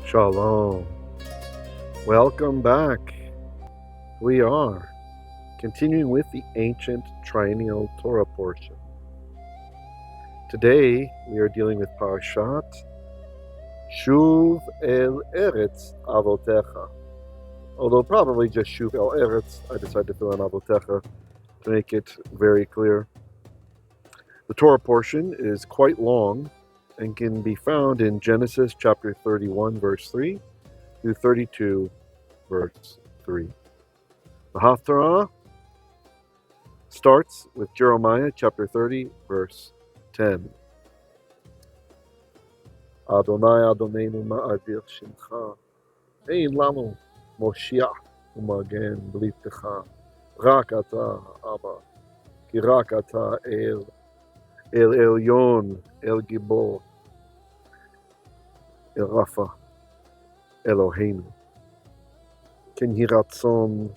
Shalom. Welcome back. We are continuing with the ancient Triennial Torah portion. Today we are dealing with Parashat Shuv el eretz avotekha. Although probably just Shuv el eretz, I decided to fill in avotekha to make it very clear. The Torah portion is quite long and can be found in Genesis chapter 31 verse 3 through 32 verse 3. The Haftarah starts with Jeremiah chapter 30 verse 10. Adonai Adonenu ma'avir shimcha, ein lanu moshiach umagen blitecha, rak ata Abba, ki rak ata el elyon, el gibor, el Rafa, Eloheinu. Ken hi ratzon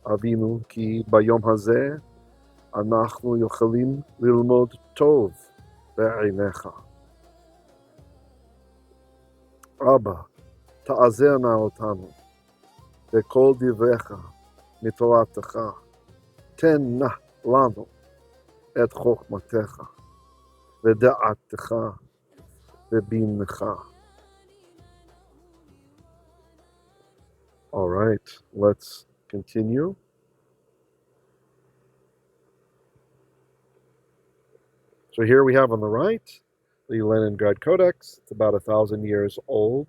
Avinu ki bayom hazeh אנחנו יכולים ללמוד טוב בעיניך. אבא, תעזר נא אותנו, וכל דבריך מתורתך, תן נא לנו את חוכמתך, ודעתך, ובינך. All right, let's continue. So here we have on the right the Leningrad Codex. It's about 1,000 years old.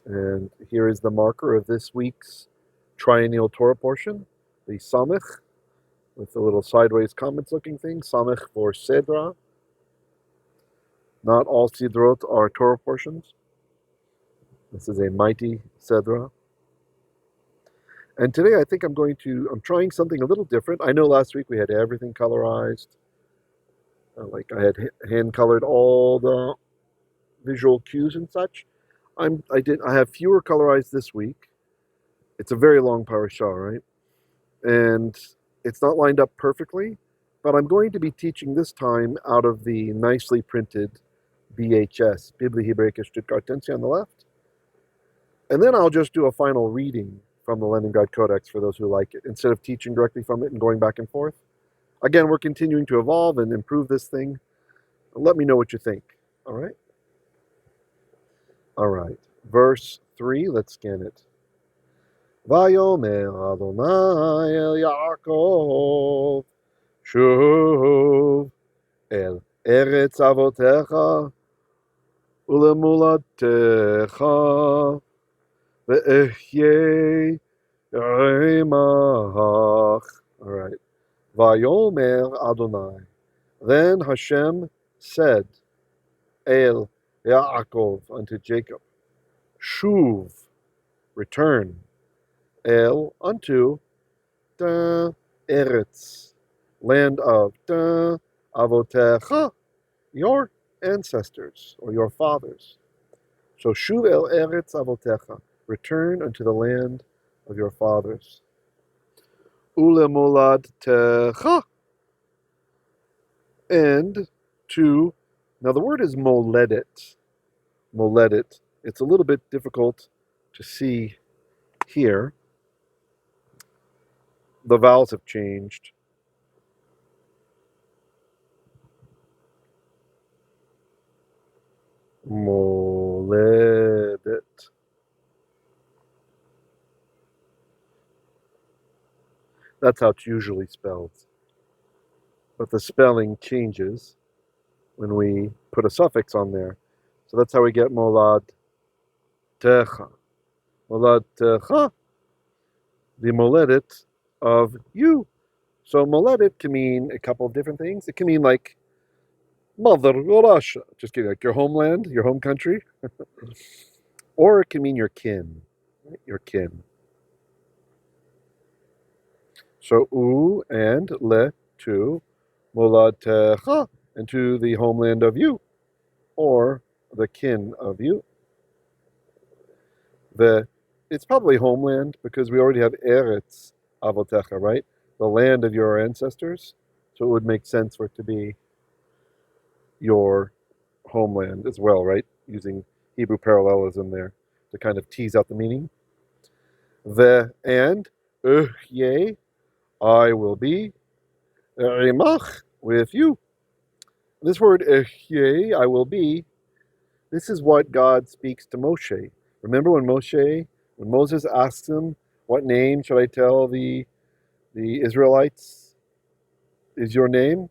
And here is the marker of this week's Triennial Torah portion, the Samech, with the little sideways comments looking thing, Samech for Sedra. Not all Sidrot are Torah portions. This is a mighty Sedra. And today I think I'm trying something a little different. I know last week we had everything colorized. Like I had hand-colored all the visual cues and such. I have fewer colorized this week. It's a very long parasha, right? And it's not lined up perfectly, but I'm going to be teaching this time out of the nicely printed BHS, Bibli Hebräische Stuttgartense on the left. And then I'll just do a final reading from the Leningrad Codex for those who like it, instead of teaching directly from it and going back and forth. Again, we're continuing to evolve and improve this thing. Let me know what you think. All right? All right. Verse 3, let's scan it. Vayomer Adonai el Yaakov, Shuv el eretz avotekha, ulemulatecha, ve'ehyeh remach. All right. Vayomer Adonai. Then Hashem said, El Yaakov, unto Jacob, Shuv, return, El, unto, Da eretz, land of, Da avotekha, your ancestors, or your fathers. So Shuv el eretz avotekha, return unto the land of your fathers. Ulemolatecha, and to, now the word is moledet. Moledet. It's a little bit difficult to see here. The vowels have changed. Moledet. That's how it's usually spelled. But the spelling changes when we put a suffix on there. So that's how we get molad techa. Molad techa, the moledet of you. So moledet can mean a couple of different things. It can mean like Mother Russia, just kidding, like your homeland, your home country. Or it can mean your kin, right? Your kin. So u and le, to molatecha, and to the homeland of you, or the kin of you. It's probably homeland because we already have eretz avotekha, right? The land of your ancestors. So it would make sense for it to be your homeland as well, right? Using Hebrew parallelism there to kind of tease out the meaning. And yea, I will be imach, with you. This word yea, I will be, this is what God speaks to Moshe. Remember when Moses asks him, what name should I tell the Israelites is your name?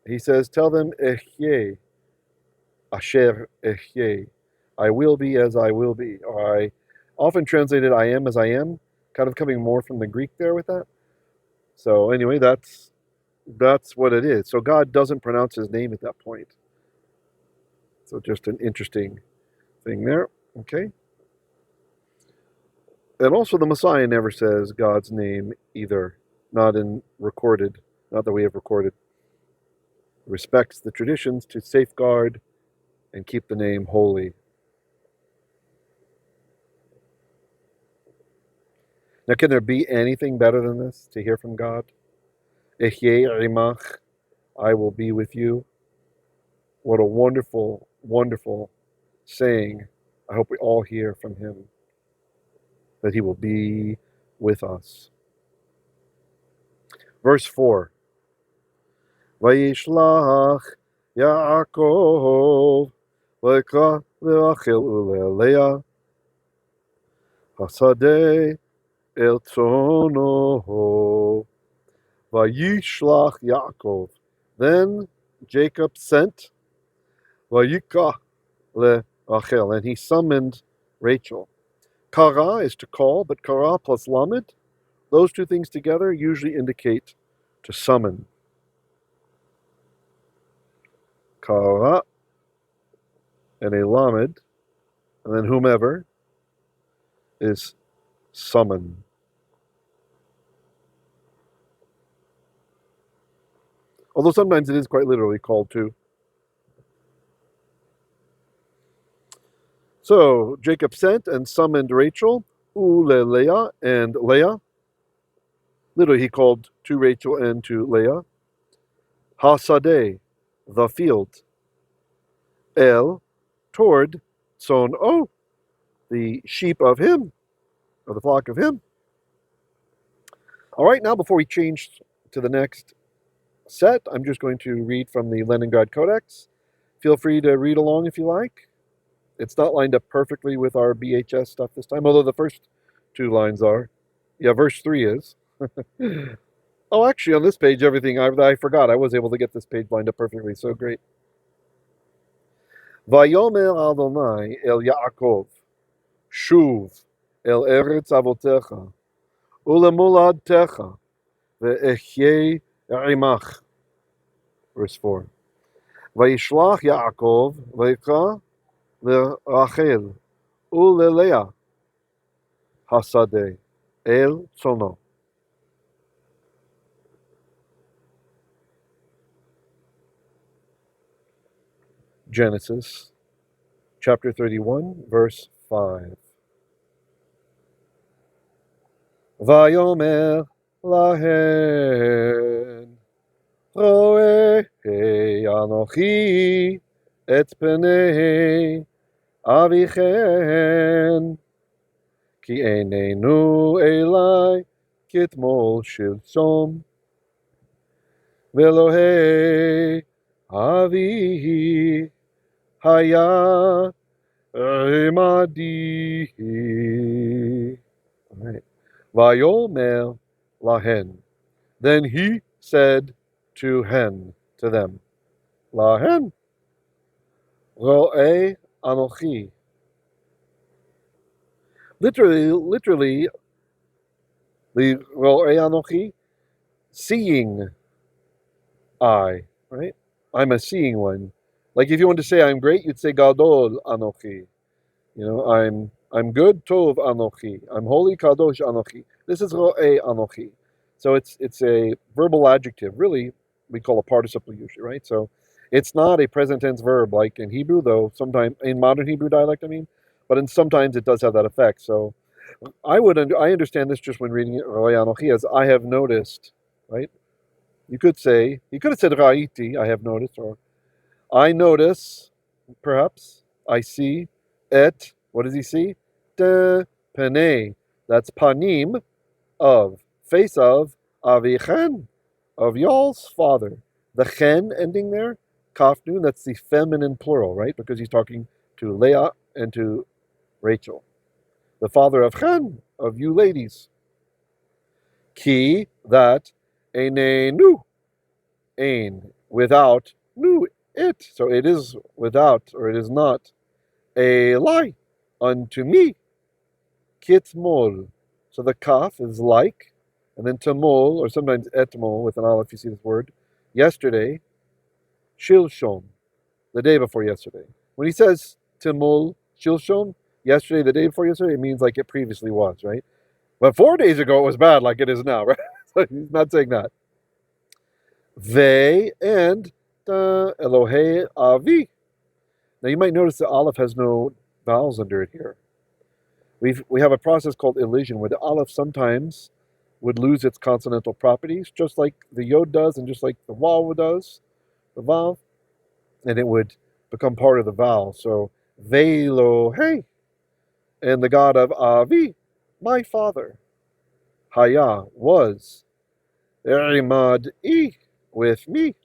He says, tell them Ehyeh, Asher Ehyeh. I will be as I will be. Or I often translated I am as I am, kind of coming more from the Greek there with that. So anyway, that's what it is. So God doesn't pronounce his name at that point. So just an interesting thing there. Okay. And also the Messiah never says God's name either. Not that we have recorded. Respects the traditions to safeguard and keep the name holy. Now, can there be anything better than this to hear from God? Ehyeh imach, I will be with you. What a wonderful, wonderful saying. I hope we all hear from him that he will be with us. Verse 4. Vayishlach Yaakov v'ikra leRachel uleLeah hasadeh el tzono vayishlach Yaakov. Then Jacob sent vayikra leRachel, and he summoned Rachel. Kara is to call, but kara plus lamed, those two things together usually indicate to summon. Kara and a lamed, and then whomever is summon. Although sometimes it is quite literally called to. So Jacob sent and summoned Rachel, Leah and Leah. Literally, he called to Rachel and to Leah. Hasadeh, the field. El, toward Tzon O, the sheep of him, or the flock of him. All right, now before we change to the next set, I'm just going to read from the Leningrad Codex. Feel free to read along if you like. It's not lined up perfectly with our BHS stuff this time, although the first two lines are. Yeah, verse 3 is. Oh, actually, on this page, everything, I forgot. I was able to get this page lined up perfectly, so great. Vayomer Adonai el Yaakov, Shuv el eretz avotekha, ulemoladtecha, ve'ehyeh imach. Verse 4. Vayishlach Yaakov, vayikra leRachel, uleLeah, hasadeh, el tzono. Genesis chapter 31, verse 5. Vayomer lahen roeh anochi et penei avichen ki einenu elai kitmol shilshom velohei avihi haya imadi. All right. Vayomer lahen. Then he said to them, lahen, ro'eh anochi. Literally, the ro'eh anochi, seeing I, right? I'm a seeing one. Like if you want to say I'm great, you'd say gadol anochi. You know, I'm good, tov anochi. I'm holy, kadosh anochi. This is ro'eh anochi. So it's a verbal adjective. Really, we call a participle usually, right? So it's not a present tense verb like in Hebrew, though sometimes in modern Hebrew dialect, but sometimes it does have that effect. So I understand this just when reading it, ro'eh anochi, as I have noticed, right? You could have said ra'iti, I have noticed, or I notice, perhaps, I see, Et, what does he see? De Panei. That's panim of, face of, Avichen, of y'all's father. The chen ending there, kaf nun, that's the feminine plural, right? Because he's talking to Leah and to Rachel. The father of chen, of you ladies. Ki, that, enenu, ein, without, nu, it. So it is without, or it is not, a lie unto me. Kitmol. So the kaf is like, and then tamol, or sometimes etmol with an aleph, you see this word. Yesterday, shilshom, the day before yesterday. When he says tamol, shilshom, yesterday, the day before yesterday, it means like it previously was, right? But 4 days ago, it was bad like it is now, right? So he's not saying that. Ve and Elohei Avi. Now you might notice the aleph has no vowels under it here. We have a process called elision where the aleph sometimes would lose its consonantal properties, just like the yod does and just like the waw does, the vav, and it would become part of the vowel. So, Velo, hey, and the God of Avi, my father, Haya, was, Erimad, with me.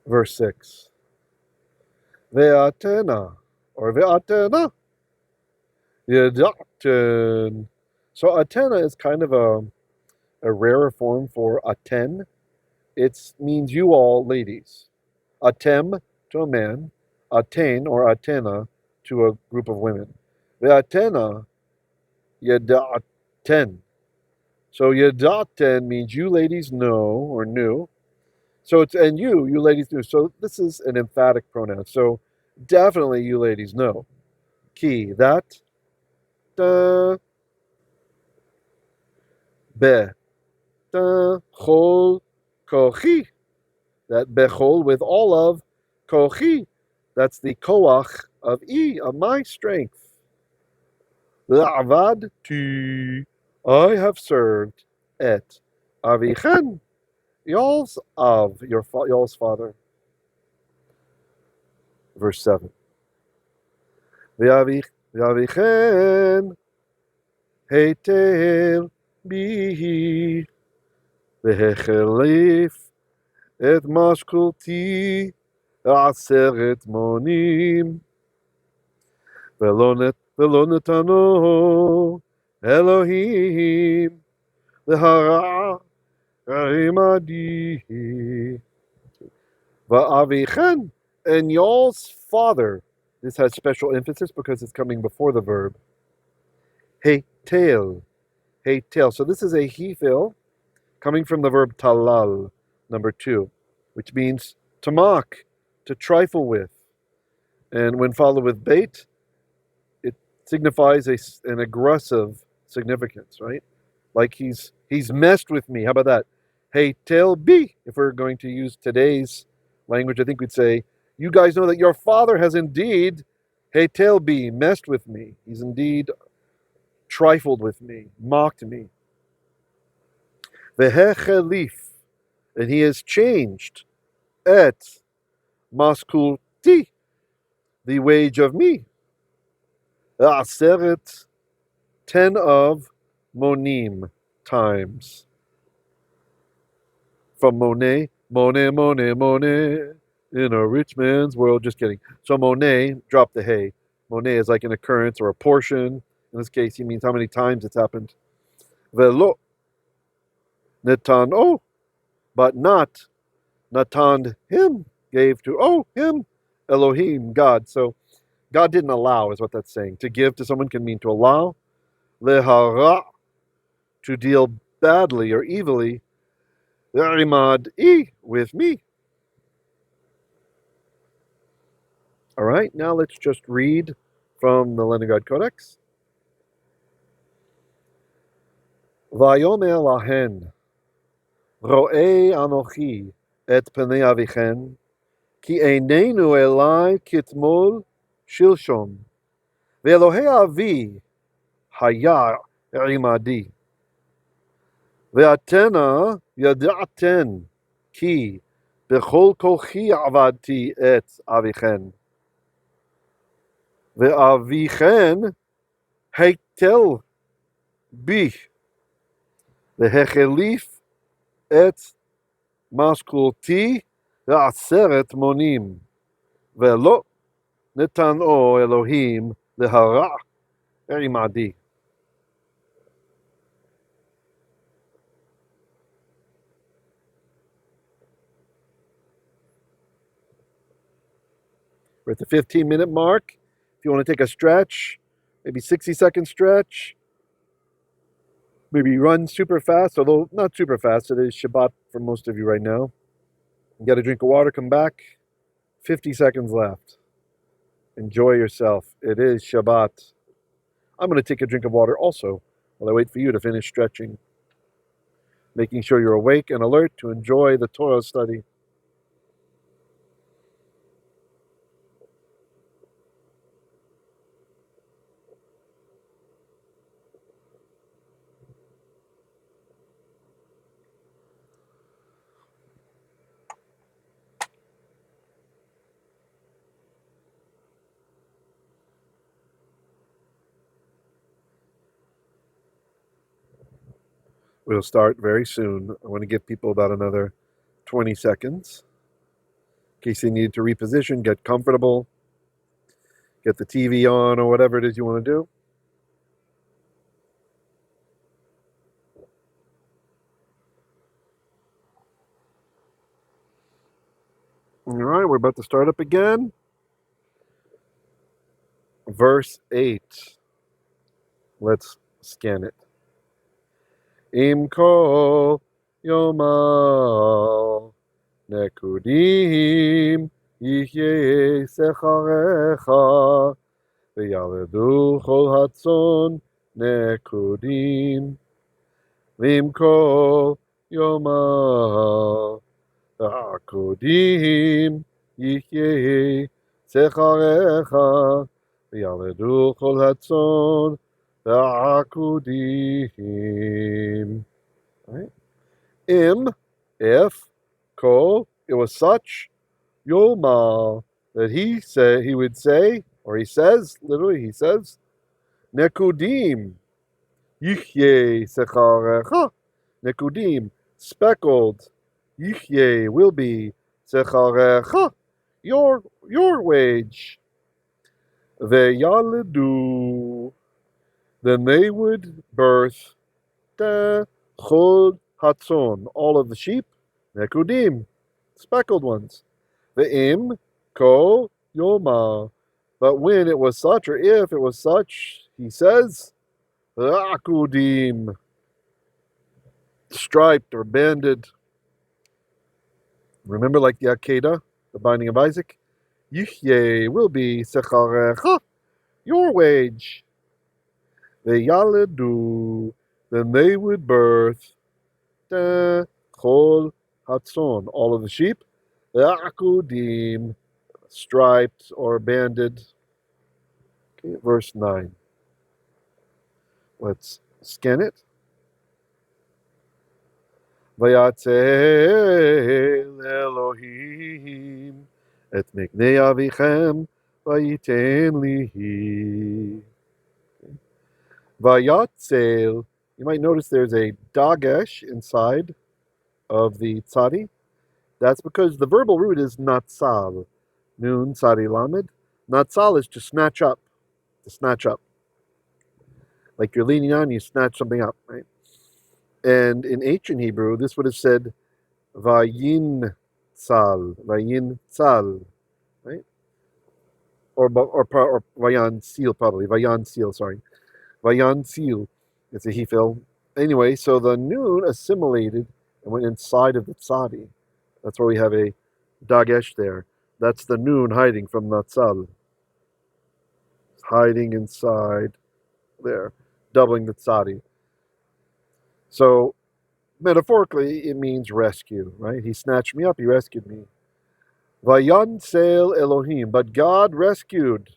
Verse 6. Ve'atena, or ve'atena, yedakten. So atena is kind of a rarer form for aten. It means you all ladies. Atem to a man, aten or atena to a group of women. Ve'atena yeda'aten. So yeda'aten means you ladies know or knew. So it's and you ladies knew. So this is an emphatic pronoun. So definitely you ladies know. Ki that be chol kochi. That bechol with all of kochi. That's the koach of my strength. La'avad ti. I have served et avichen, y'all's of y'all's father. Verse 7. V'avichen heitel bihi v'hechelif et mashkulti aseret monim ולא נתנו Elohim l'hara imadi va'avichen, and y'all's father. This has special emphasis because it's coming before the verb. Heitel, heitel. So this is a hefil coming from the verb talal, number 2, which means to mock, to trifle with. And when followed with bait, it signifies an aggressive significance, right? Like he's messed with me. How about that? Hey, tell B. If we're going to use today's language, I think we'd say, you guys know that your father has indeed, hey, tell B, messed with me. He's indeed trifled with me, mocked me. Vehechelif, and he has changed et maskulti, the wage of me. Aseret, 10 of monim times. From Monet, in a rich man's world. Just kidding. So Monet, drop the hay. Monet is like an occurrence or a portion. In this case, he means how many times it's happened. Velo, netan oh, but not natan him, gave to him, Elohim, God. So God didn't allow, is what that's saying. To give to someone can mean to allow. Lehara, to deal badly or evilly. Rimad with me. All right, now let's just read from the Leningrad Codex. Vayomer lahen, ro'ei anochi et penei avichen, ki einenu elai kitmol shilshom, ve'elohei avi haya imadi, ve'atena yada'aten ki Bechol kochi avadti et avichen. Ve'avichen heitel bi. Vehechelif et maskulti ve'aseret monim. Ve'lo netano Elohim lehara erimadi. We're at the 15-minute mark. If you want to take a stretch, maybe 60-second stretch, maybe run super fast, although not super fast. It is Shabbat for most of you right now. You get a drink of water, come back. 50 seconds left. Enjoy yourself. It is Shabbat. I'm going to take a drink of water also while I wait for you to finish stretching, making sure you're awake and alert to enjoy the Torah study. We'll start very soon. I want to give people about another 20 seconds in case they need to reposition, get comfortable, get the TV on, or whatever it is you want to do. All right, we're about to start up again. Verse 8. Let's scan it. Im kol yomal nekudim yihye secharecha v'yaledu chol hatzon nekudim v'im kol yomal nekudim yihye secharecha v'yaledu chol hatzon nekudim. Right? Im, if, ko, it was such, yomal, that he would say, or he says, literally he says, nekudim, yichye secharecha, nekudim, speckled, yichye will be, secharecha, your wage, veyaledu, then they would birth, chod hatzon, all of the sheep, nekudim, speckled ones. Ve'im, ko, yoma. But when it was such, or if it was such, he says, akudim, striped or banded. Remember, like the Akedah, the binding of Isaac? Yichye will be secharecha, your wage. Ve'yaledu, then they would birth, chol hatzon, all of the sheep, akudim, striped or banded. Okay, verse 9. Let's scan it. Vayatzel Elohim et miknei avichem vayiten lihi. Vayatzel. You might notice there's a dagesh inside of the tzadi. That's because the verbal root is natsal. Nun tzadi lamed. Natsal is to snatch up. To snatch up. Like you're leaning on, you snatch something up, right? And in ancient Hebrew, this would have said vayin tzal, right? Or vayan seal, probably vayan seal. Sorry, vayan seal. It's a hefil. Anyway, so the noon assimilated and went inside of the tzadi. That's why we have a dagesh there. That's the noon hiding from natsal, hiding inside there, doubling the tzadi. So metaphorically, it means rescue, right? He snatched me up, he rescued me. Vayansel Elohim, but God rescued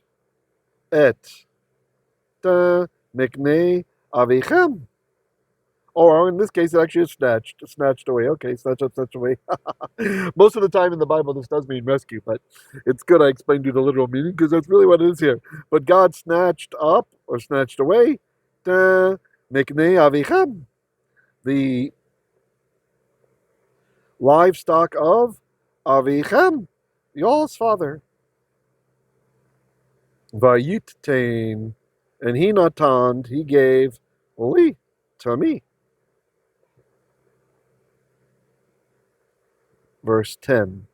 et miknei avichem, Or in this case, it actually is snatched away. Okay, snatched away. Most of the time in the Bible, this does mean rescue, but it's good I explained you the literal meaning because that's really what it is here. But God snatched up or snatched away the miknei avichem, the livestock of avichem, y'all's father. Vayittain, and he natand, he gave li, to me. Verse 10.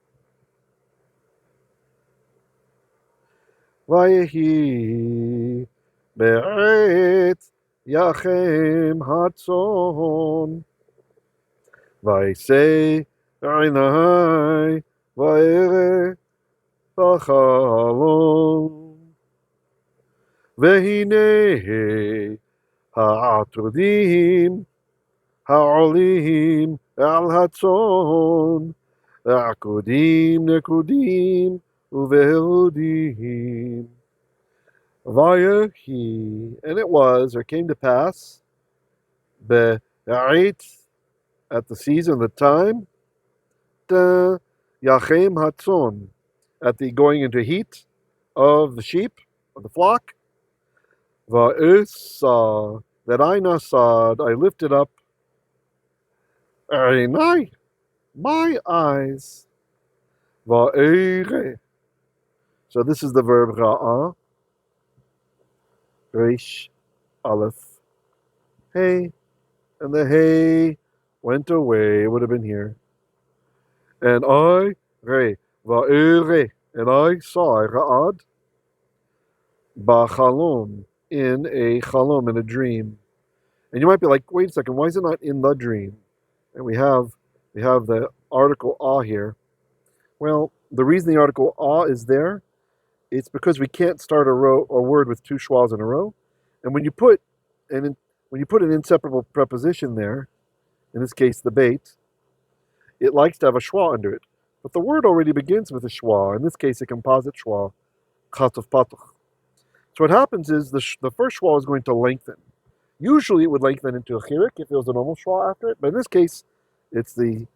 Vayehi be'eretz yachem hatzon. Vayisei einai vayere b'chalom. Vehine ha'atrudim ha'olim al hatzon. Akudim nekudim uvehudim. Vayehi, and it was, or came to pass, be'eretz, at the season, the time, the Yachem Hatzon, at the going into heat of the sheep, of the flock, Va'isa, that I nasad, I lifted up, Einai, my eyes, Va'ere. So this is the verb Ra'ah, Resh, Aleph, Hey, and the Hey went away, it would have been here. And I, Re, Va'ere, and I saw, Ra'ad, Ba'chalom, in a chalom, in a dream. And you might be like, wait a second, why is it not in the dream? And we have the article ah here. Well, the reason the article ah is there, it's because we can't start a word with two schwas in a row. And when you put an inseparable preposition there, in this case the bait, it likes to have a schwa under it. But the word already begins with a schwa, in this case a composite schwa, chatov patuch. So what happens is the first schwa is going to lengthen. Usually it would lengthen into a chirik if it was a normal schwa after it, but in this case, it's the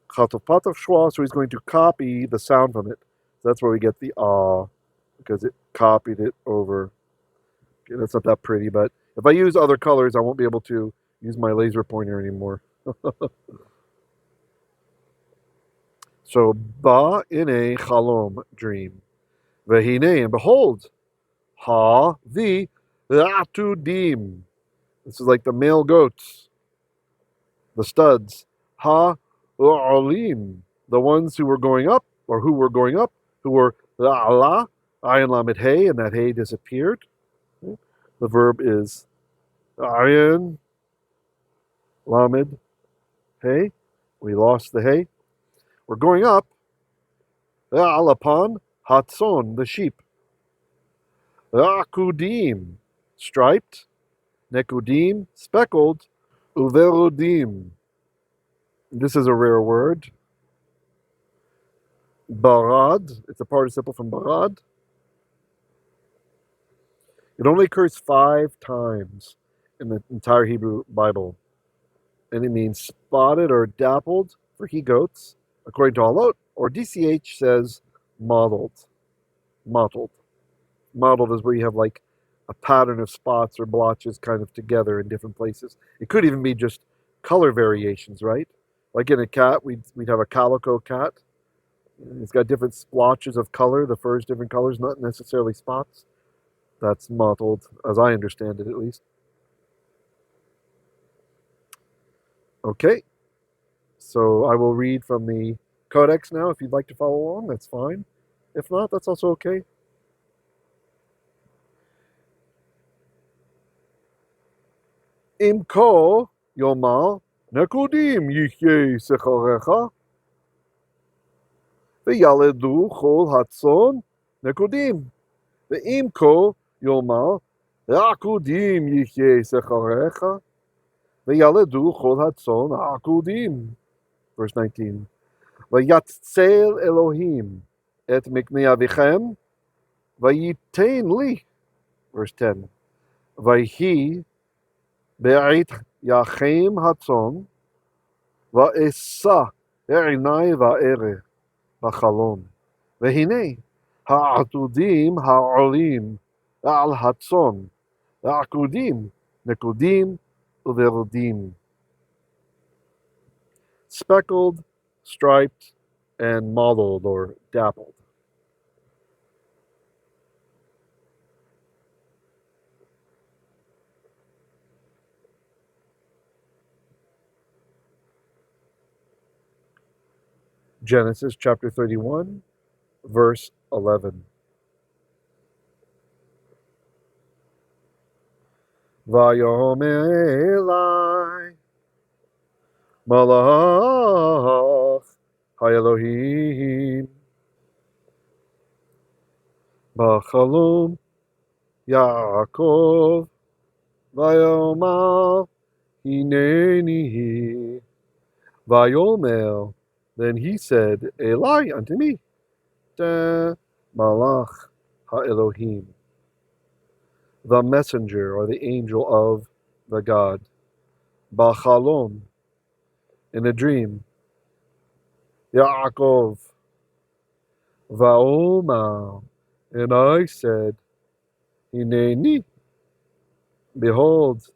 chatov patav schwa, so he's going to copy the sound from it. So that's where we get the ah, because it copied it over. Okay, that's not that pretty, but if I use other colors, I won't be able to use my laser pointer anymore. So, ba in a chalom, dream. Vehine, and behold, ha, the atudim. This is like the male goats, the studs. Ha, olim, the ones who were going up, or who were going up, who were la'ala, ayin lamed hey, and that hey disappeared. The verb is ayin lamed hey. We lost the hey. We're going up. Alapan hatzon, the sheep. Akudim, striped. Nekudim, speckled. Uverudim. This is a rare word. Barad, it's a participle from barad. It only occurs 5 times in the entire Hebrew Bible. And it means spotted or dappled for he-goats, according to Halot, or DCH says mottled. Mottled. Mottled is where you have like a pattern of spots or blotches kind of together in different places. It could even be just color variations, right? Like in a cat, we'd have a calico cat. It's got different splotches of color. The fur is different colors, not necessarily spots. That's mottled, as I understand it at least. Okay, so I will read from the Codex now. If you'd like to follow along, that's fine. If not, that's also okay. Imko yomar nekudim yihye secharecha v'yaledu chol hatzon nekudim ve'imko yomar akudim yihye secharecha v'yaledu chol hatzon akudim. Verse 19. V'yatzel Elohim et miknei avichem v'yitein li. Verse 10. Vayhi be'eit Yachem Hatzon, Va'esa Erinai Va'ere, Bachalom. Vehine, Ha'atudim Ha'olim, Al Hatzon, Ha'akudim, Nekudim, Uverudim. Speckled, striped, and mottled or dappled. Genesis chapter 31, verse 11. Vayomer Eli, Malach HaElohim, Bachalom Yaakov, Vayomar Hineni, Vayomer. Then he said, Eli unto me, Da Malach HaElohim, the messenger or the angel of the God, Bachalom, in a dream, Yaakov, Vaomar, and I said, Hineni, behold,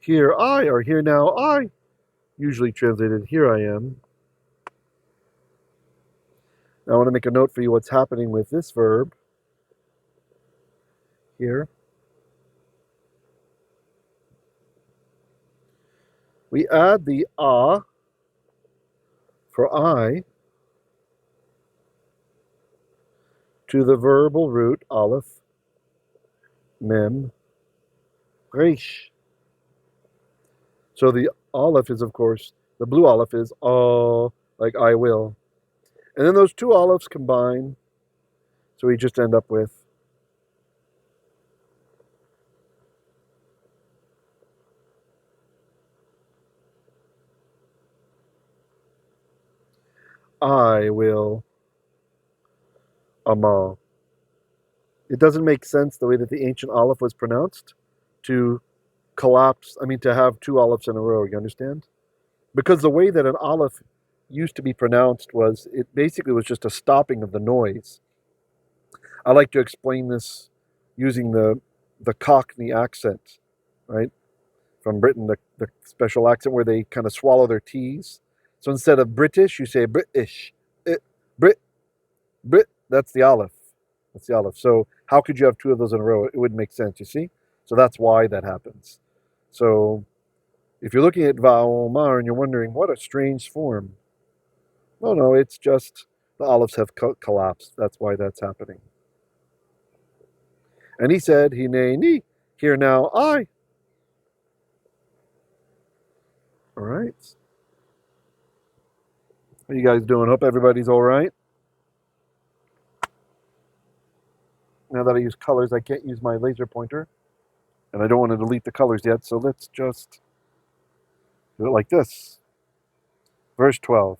here I, or here now I, usually translated, here I am. Now I want to make a note for you what's happening with this verb here. We add the for I to the verbal root aleph, mem, resh. So the aleph is, of course, the blue aleph is like I will. And then those two olives combine, so we just end up with I will amal. It doesn't make sense the way that the ancient aleph was pronounced to to have two olives in a row, you understand? Because the way that an aleph used to be pronounced was, it basically was just a stopping of the noise. I like to explain this using the Cockney accent, right? From Britain, the special accent where they kind of swallow their T's. So instead of British, you say British. Brit, Brit, that's the aleph. That's the aleph. So how could you have two of those in a row? It wouldn't make sense, you see? So that's why that happens. So if you're looking at Va'omar and you're wondering, what a strange form. No, it's just the olives have collapsed. That's why that's happening. And he said, Hineni, here now I. All right. How you guys doing? Hope everybody's all right. Now that I use colors, I can't use my laser pointer. And I don't want to delete the colors yet, so let's just do it like this. Verse 12.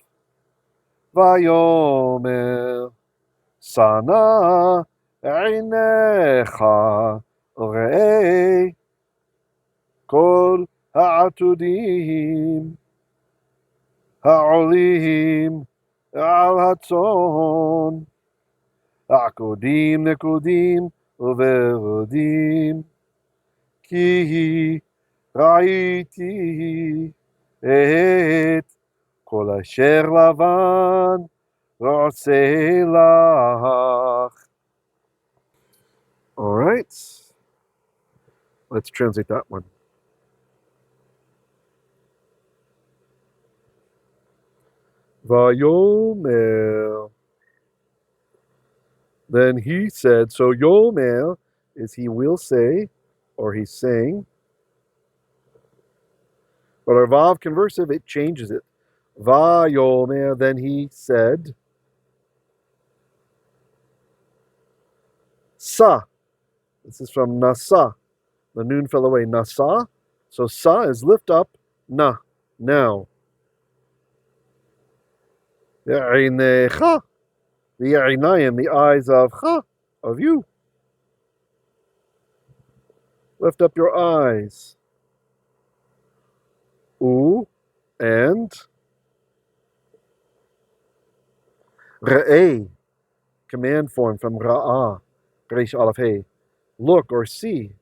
Vayomer sana einecha rei kol ha'atudim ha'olim al hatzon ha'akudim nekudim uverudim ki ראיתי את כל אשר לבן רוצה לך. All right, let's translate that one. Vayomer. Then he said, so yomer is he will say, or he's saying. But our vav conversive, it changes it. Vayomer, then he said. Sa. This is from nasa. The noon fell away. Nasa. So sa is lift up. Na. Now. Ye'inecha. The ye'inayim, the eyes of cha, of you. Lift up your eyes. U, and Re'eh, command form from Ra'ah, Resh Aleph Hey, look or see.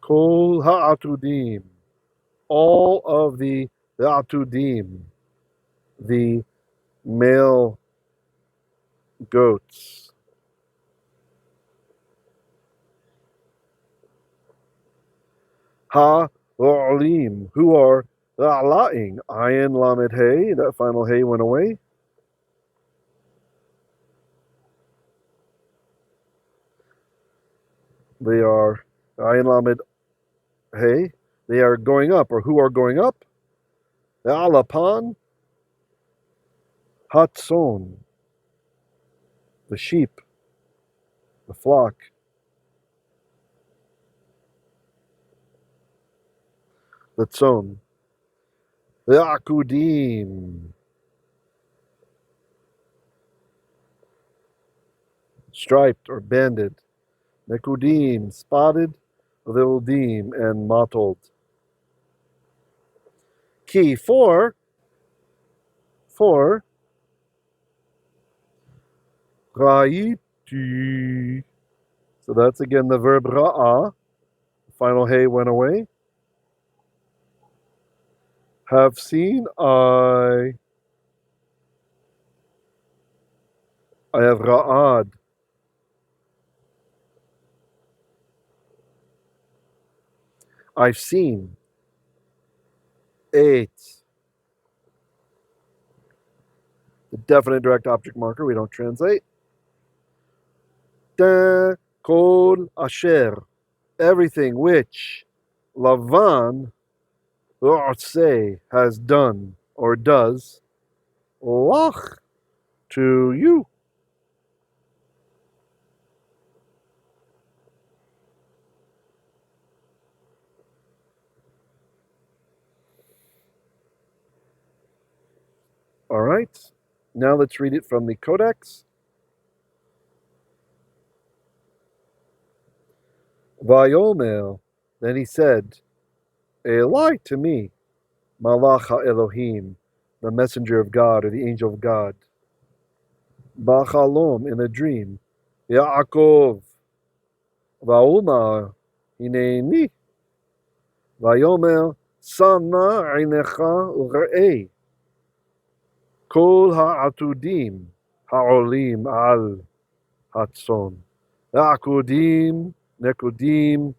Kol ha'atudim, all of the atudim, the male goats. Ha-Ra'alim, who are Ra'la'ing, Ayin Lamed Hey, that final Hey went away. They are Ayin Lamed Hey, they are going up, or who are going up? Alapan Hatson, the sheep, the flock. The tzon. The akudim, striped or banded. Nekudim, spotted. Vildim, and mottled. Key for Ra'iti. So that's again the verb ra'ah. The final hey went away. Have seen I have ra'ad. I've seen. Eight. The definite direct object marker, we don't translate. Da kol asher, everything which Lavan has done or does lach to you. All right. Now let's read it from the Codex. Vayomer, then he said, Eli to me, Malach Elohim, the messenger of God or the angel of God. Bachalom, in a dream. Yaakov, Vaumar, Hineni. Vayomer, Sana Einecha Ure'eh. Kol ha'atudim, ha'olim al hatzon. Akudim, nekudim,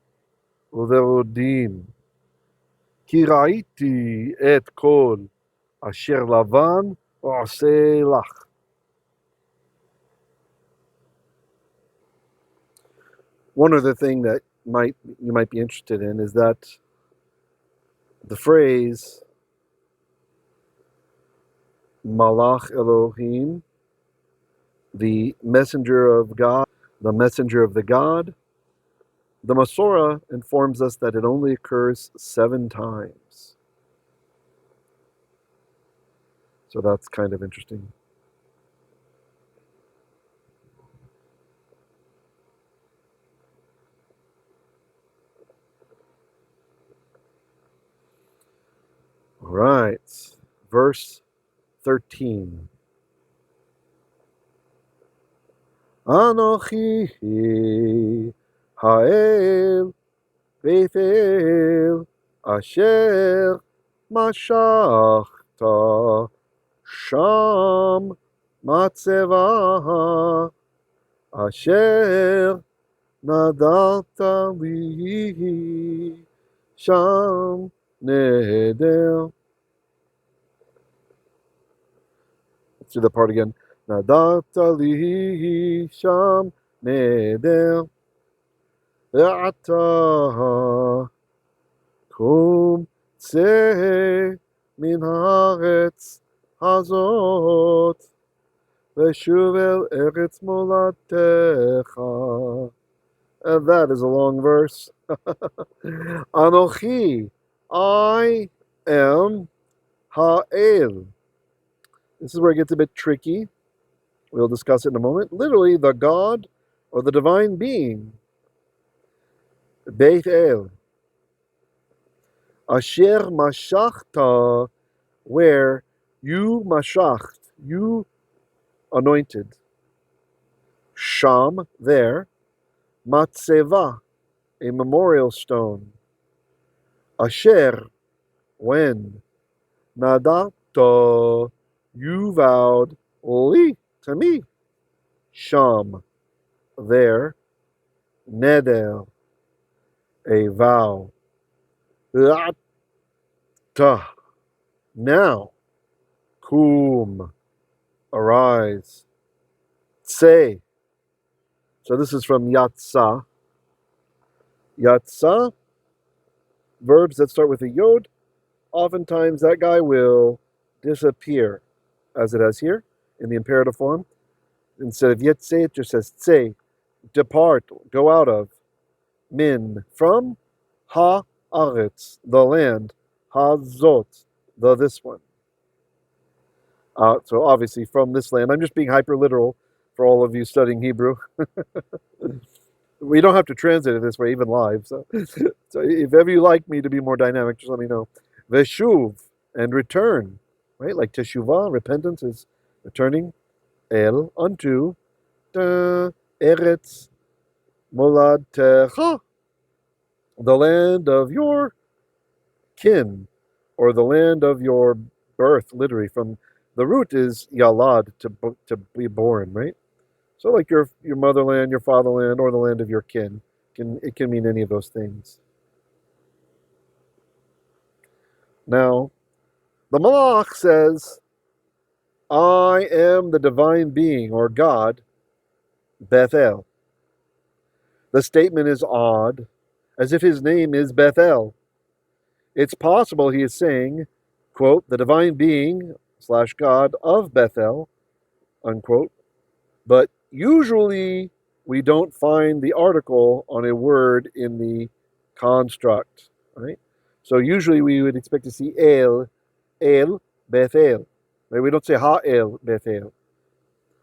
uverodim. Ki ra'iti et kol asher lavan u'aseh lach. One other thing that you might be interested in is that the phrase Malach Elohim, the messenger of God, the messenger of the God, the Masorah informs us that it only occurs 7 times. So that's kind of interesting. All right, verse 13. Anochi Ha'el Bethel Asher Mashachta Sham Matzeva Asher Nadarta Li Sham Neder. Let's do the part again. Nadarta Li Sham Neder. Ve'ata Kum Tzeh Min Haaretz Hazot Veshuv El Eretz Molatecha. And that is a long verse. Anochi, I am Ha'el. This is where it gets a bit tricky. We'll discuss it in a moment. Literally, the God or the divine being. Beit El, Asher Mashachta, where you mashacht, you anointed. Sham, there. Matseva, a memorial stone. Asher, when. Nadata, you vowed. Li, to me. Sham, there. Neder, a vow. Lata, now. Kum, arise. Tse, so this is from Yatsa. Yatsa, verbs that start with a yod, oftentimes that guy will disappear, as it has here in the imperative form. Instead of yetse, it just says tse, depart, go out of. Min, from. Ha aretz, the land. Ha zot, the this one. So obviously from this land. I'm just being hyper literal for all of you studying Hebrew. We don't have to translate it this way, even live. So, so if ever you like me to be more dynamic, just let me know. Veshuv, and return, right? Like teshuvah, repentance is returning. El, unto. Eretz moladecha, the land of your kin, or the land of your birth, literally. From the root is yalad, to be born, right? So like your motherland, your fatherland, or the land of your kin. It can mean any of those things. Now, the Malach says, I am the divine being, or God, Bethel. The statement is odd, as if his name is Bethel. It's possible he is saying, quote, the divine being / God of Bethel, unquote, but usually we don't find the article on a word in the construct, right? So usually we would expect to see El, Bethel. Right? We don't say Ha-El, Bethel.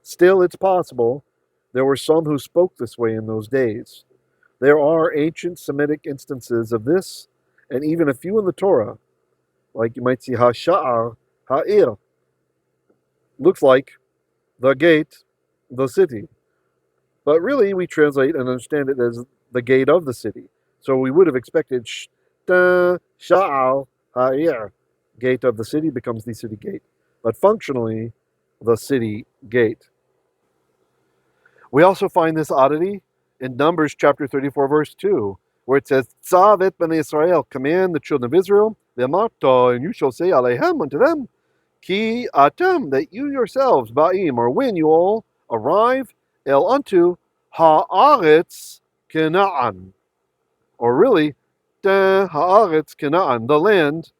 Still, it's possible there were some who spoke this way in those days. There are ancient Semitic instances of this, and even a few in the Torah, like you might see Ha-Sha'ar, Ha'ir. Looks like the gate, the city. But really, we translate and understand it as the gate of the city. So we would have expected Sha'al Ha'ir, gate of the city, becomes the city gate. But functionally, the city gate. We also find this oddity in Numbers chapter 34, verse 2, where it says, Tzavet ben Israel, command the children of Israel, V'amarta, and you shall say Alehem unto them, Ki atem, that you yourselves, Ba'im, or when you all arrive, El unto Ha'aretz Canaan, or really, Ha'aretz Canaan, the land,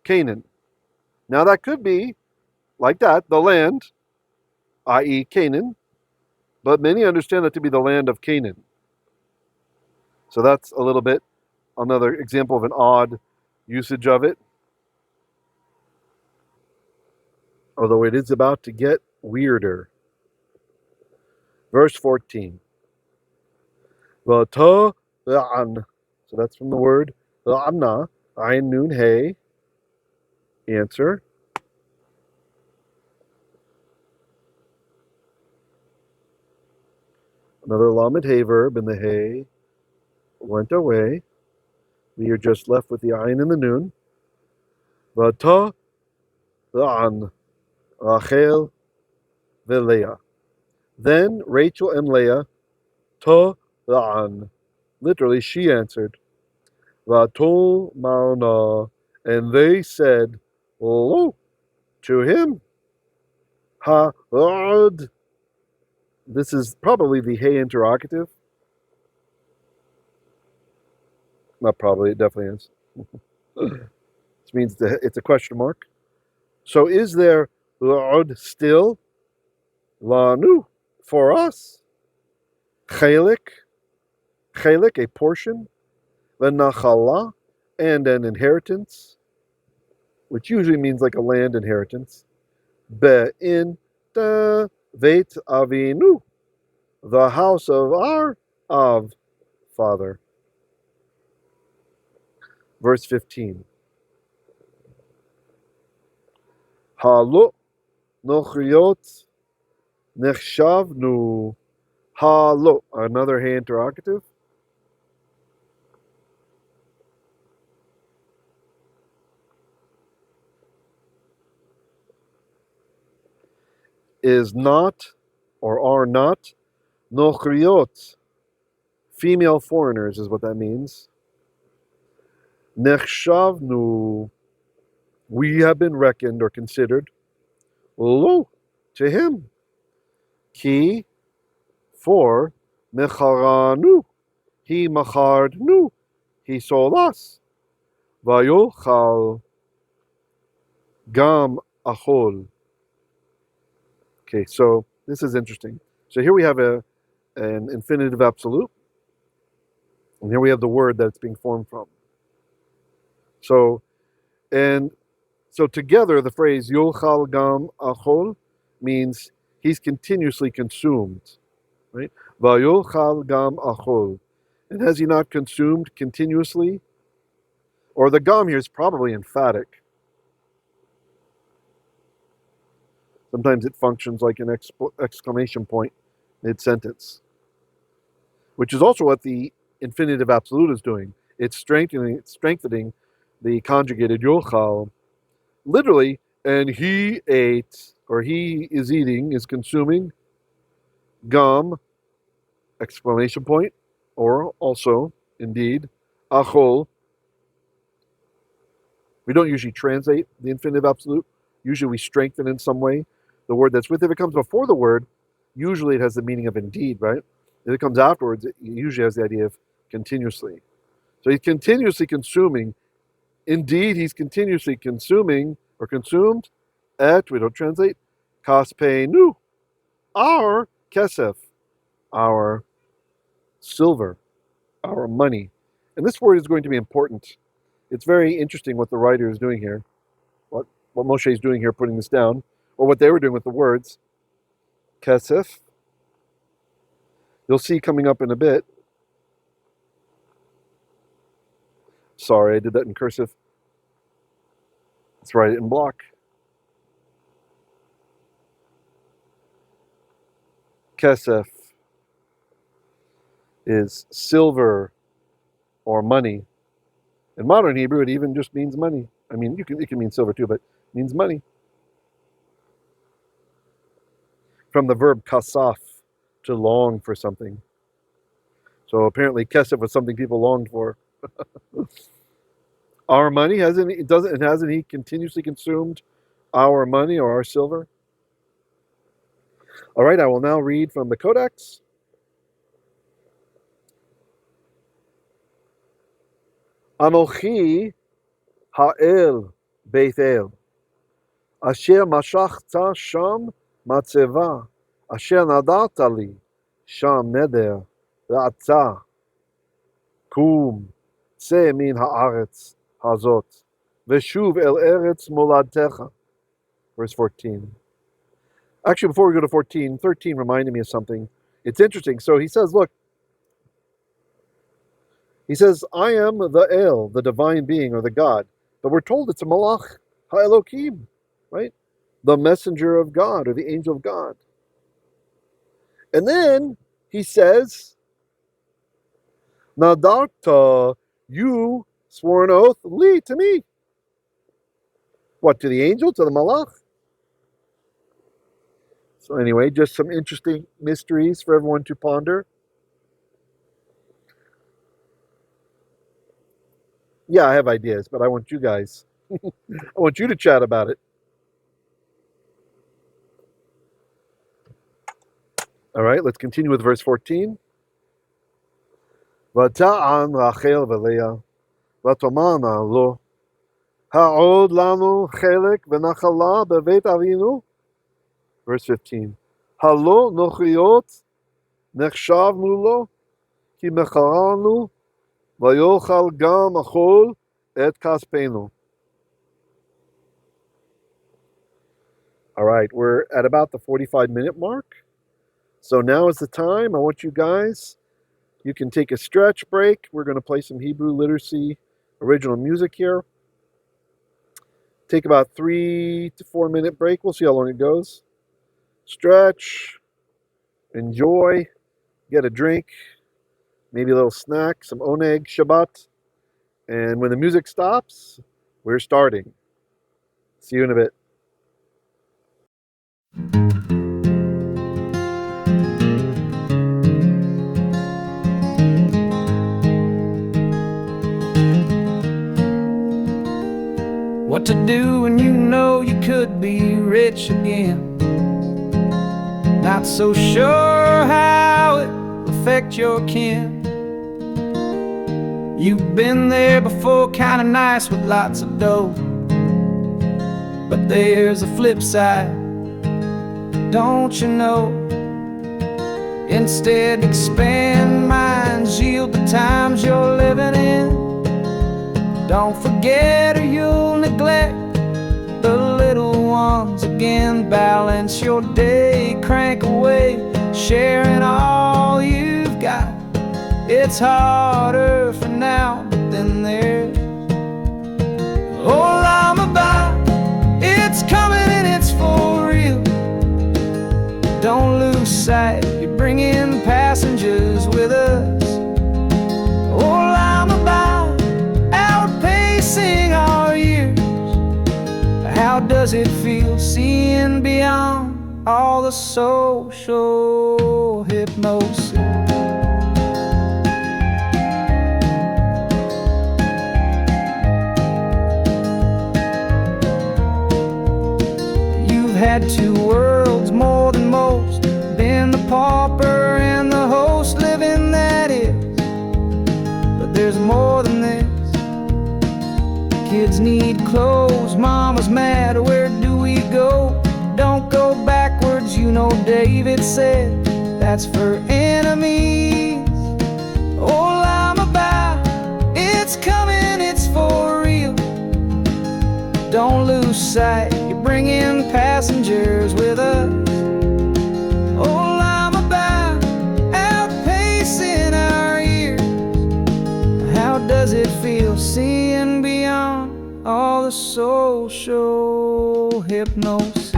Canaan. Now that could be, like that, the land, i.e. Canaan, but many understand that to be the land of Canaan. So that's a little bit another example of an odd usage of it. Although it is about to get weirder. Verse 14. So that's from the word La'ana, Ayin Nun Hey. Answer. Another Lamed Hey verb in the Hey went away. We are just left with the Ayin and the Nun. V'ta La'an Rachel V'Leah. Then Rachel and Leah Ta La'an. Literally, she answered. Vatul Mauna. And they said, Lo, to him. Ha-ad. This is probably the Hey interrogative. Not probably, it definitely is. This means it's a question mark. So is there La'ad still? Lanu, for us. Chelik, a portion. V'nachala, and an inheritance, which usually means like a land inheritance. Be'in Veit Avinu, the house of our father. verse 15. Halo nochriot nechshavnu. Halo, another hay interrogative. Is not or are not nochriot. Female foreigners is what that means. Nechshavnu. We have been reckoned or considered. Lo, to him. Ki, for. Mecharanu. He macharnu. He sold us. Vayochal gam achol. Okay, so this is interesting. So here we have an infinitive absolute, and here we have the word that it's being formed from. So, and so together the phrase yochal gam achol means he's continuously consumed, right? Vayochal gam achol. And has he not consumed continuously? Or the gam here is probably emphatic. Sometimes it functions like an exclamation point mid-sentence, which is also what the infinitive absolute is doing. It's strengthening the conjugated yochal. Literally, and he ate, or he is eating, is consuming, gam, exclamation point, or also, indeed, achol. We don't usually translate the infinitive absolute. Usually we strengthen in some way the word that's with it. If it comes before the word, usually it has the meaning of indeed, right? If it comes afterwards, it usually has the idea of continuously. So he's continuously consuming. Indeed, he's continuously consuming or consumed we don't translate, kaspeinu, our kesef, our silver, our money. And this word is going to be important. It's very interesting what the writer is doing here, what Moshe is doing here, putting this down, or what they were doing with the words. Kesef, you'll see coming up in a bit. Sorry, I did that in cursive. Let's write it in block. Kesef is silver or money. In modern Hebrew, it even just means money. I mean, it can mean silver too, but it means money. From the verb kasaf, to long for something. So apparently kesef was something people longed for. Our money, hasn't he continuously consumed our money or our silver? All right, I will now read from the Codex. Anochi ha'el Beit El, asher mashachta sham matzeva, asher nadarta li sham neder ve'atza kum tze min ha'aretz hazot ve'shuv el eretz moladtecha. Verse 14. Actually, before we go to 14, 13 reminded me of something. It's interesting. So he says, look, he says, I am the El, the divine being or the God. But we're told it's a malach, ha'elokim, right? The messenger of God or the angel of God. And then he says, Nadarta, you swore an oath, li, to me. What, to the angel, to the malach? So anyway, just some interesting mysteries for everyone to ponder. Yeah, I have ideas, but I want you guys. I want you to chat about it. All right, let's continue with verse 14. ותען רחל ולאה, ותאמרנה לו, העוד לנו חלק ונחלה בבית אבינו? Verse 15. הלא נוכריות נחשבנו לו, כי מכרנו, ויאכל גם אכול את כספנו. All right, we're at about the 45-minute mark. So now is the time. I want you guys, you can take a stretch break. We're going to play some Hebrew literacy original music here. Take about 3 to 4 minute break. We'll see how long it goes. Stretch, enjoy, get a drink, maybe a little snack, some oneg Shabbat. And when the music stops, we're starting. See you in a bit. What to do when you know you could be rich again? Not so sure how it will affect your kin. You've been there before, kinda nice with lots of dough. But there's a flip side, don't you know? Instead expand minds, yield the times you're living in. Don't forget or you'll neglect the little ones again. Balance your day, crank away, sharing all you've got. It's harder for now, but then there's all I'm about. It's coming and it's for real. Don't lose sight, you're bringing passengers with us. All I'm about, outpacing our years. How does it feel seeing beyond all the social hypnosis? You've had two worlds more than most, been the pauper and the host, living that is. But there's more than this. Kids need clothes, mama's mad, where do we go? Don't go backwards, you know David said, that's for enemies. All I'm about, it's coming, it's for real. Don't lose sight, you're bringing passengers with us. All I'm about, outpacing our years. How does it feel seeing beyond all the social hypnosis?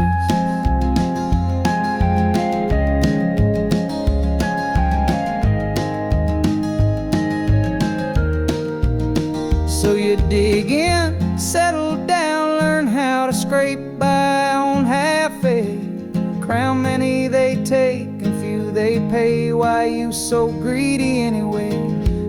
So you dig in, settle down, learn how to scrape by on half-a. Crown many they take and few they pay. Why you so greedy anyway?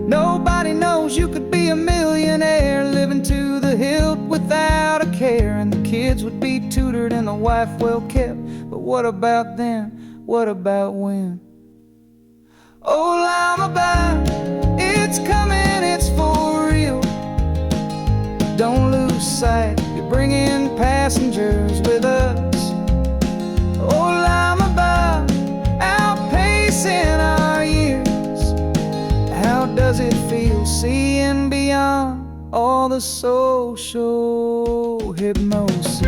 Nobody knows you could be a millionaire, living to the hilt without a care. And the kids would be tutored and the wife well kept. But what about then? What about when? All I'm about, it's coming, it's for real. Don't lose sight, you're bringing passengers with us. All I'm about, outpacing our years. How does it feel seeing beyond all the social hypnosis?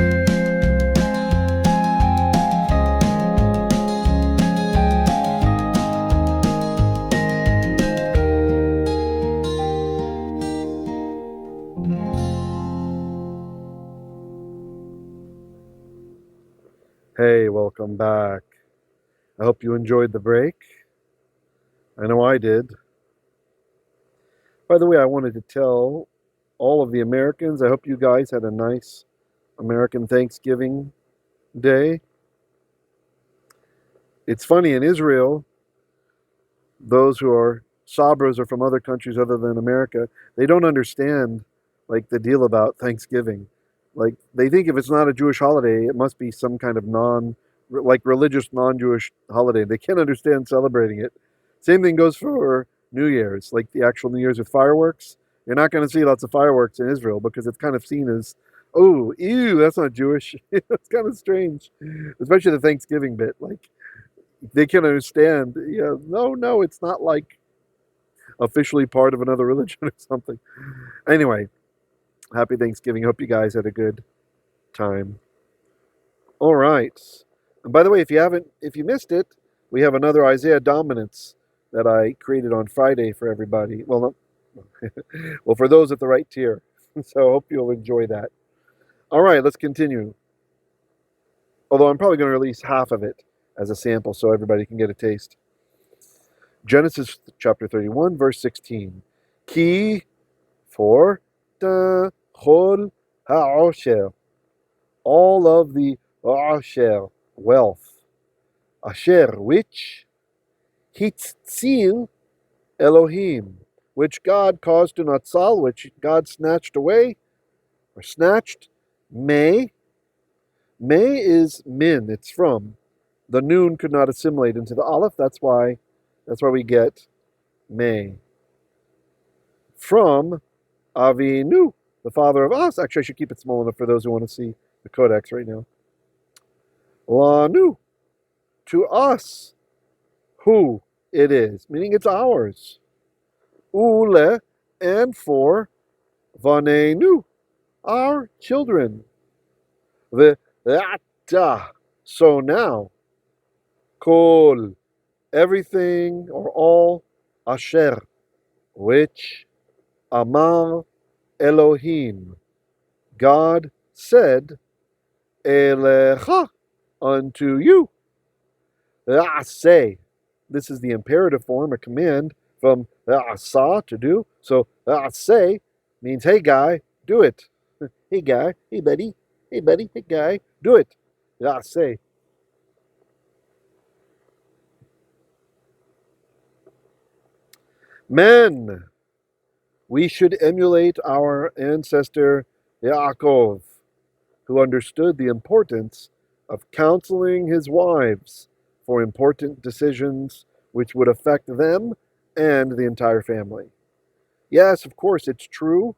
Hey, welcome back. I hope you enjoyed the break. I know I did. By the way, I wanted to tell all of the Americans, I hope you guys had a nice American Thanksgiving Day. It's funny, in Israel, those who are Sabras or from other countries other than America, they don't understand like the deal about Thanksgiving. Like, they think if it's not a Jewish holiday, it must be some kind of religious non-Jewish holiday. They can't understand celebrating it. Same thing goes for New Year's, like the actual New Year's with fireworks. You're not going to see lots of fireworks in Israel because it's kind of seen as, oh, ew, that's not Jewish. It's kind of strange, especially the Thanksgiving bit. Like, they can understand, no, it's not like officially part of another religion or something. Anyway, happy Thanksgiving. Hope you guys had a good time. All right. And by the way, if you missed it, we have another Isaiah Dominance that I created on Friday for everybody. Well, Well, for those at the right tier. So I hope you'll enjoy that. All right, let's continue. Although I'm probably going to release half of it as a sample so everybody can get a taste. Genesis chapter 31, verse 16. Ki for the chol ha'osher, all of the osher, wealth, asher, which hitzil Elohim, which God caused to natsal, which God snatched away, or snatched, may. May is min, it's from. The noon could not assimilate into the aleph, that's why we get may. From Avinu, the father of us. Actually, I should keep it small enough for those who want to see the codex right now. Lanu, to us, who it is, meaning it's ours. Ule, and for vanenu, our children. Ve'ata, so now, kol, everything or all, asher, which, amar Elohim, God said, elecha, unto you. Say, this is the imperative form, a command from asa, to do. So say means, hey guy, do it. Hey guy, hey buddy, hey guy, do it. Say. Men, we should emulate our ancestor Yaakov, who understood the importance of counseling his wives for important decisions which would affect them and the entire family. Yes, of course, it's true.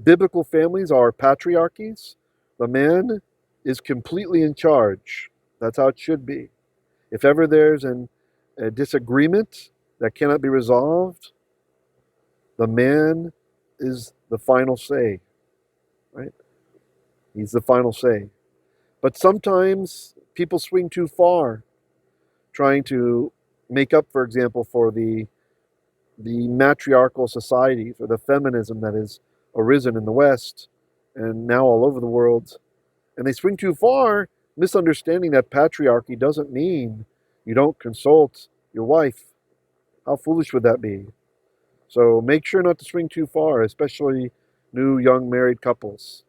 Biblical families are patriarchies. The man is completely in charge. That's how it should be. If ever there's a disagreement that cannot be resolved, the man is the final say, right? He's the final say. But sometimes people swing too far, trying to make up, for example, for the matriarchal societies or the feminism that has arisen in the West and now all over the world. And they swing too far, misunderstanding that patriarchy doesn't mean you don't consult your wife. How foolish would that be? So make sure not to swing too far, especially new young married couples.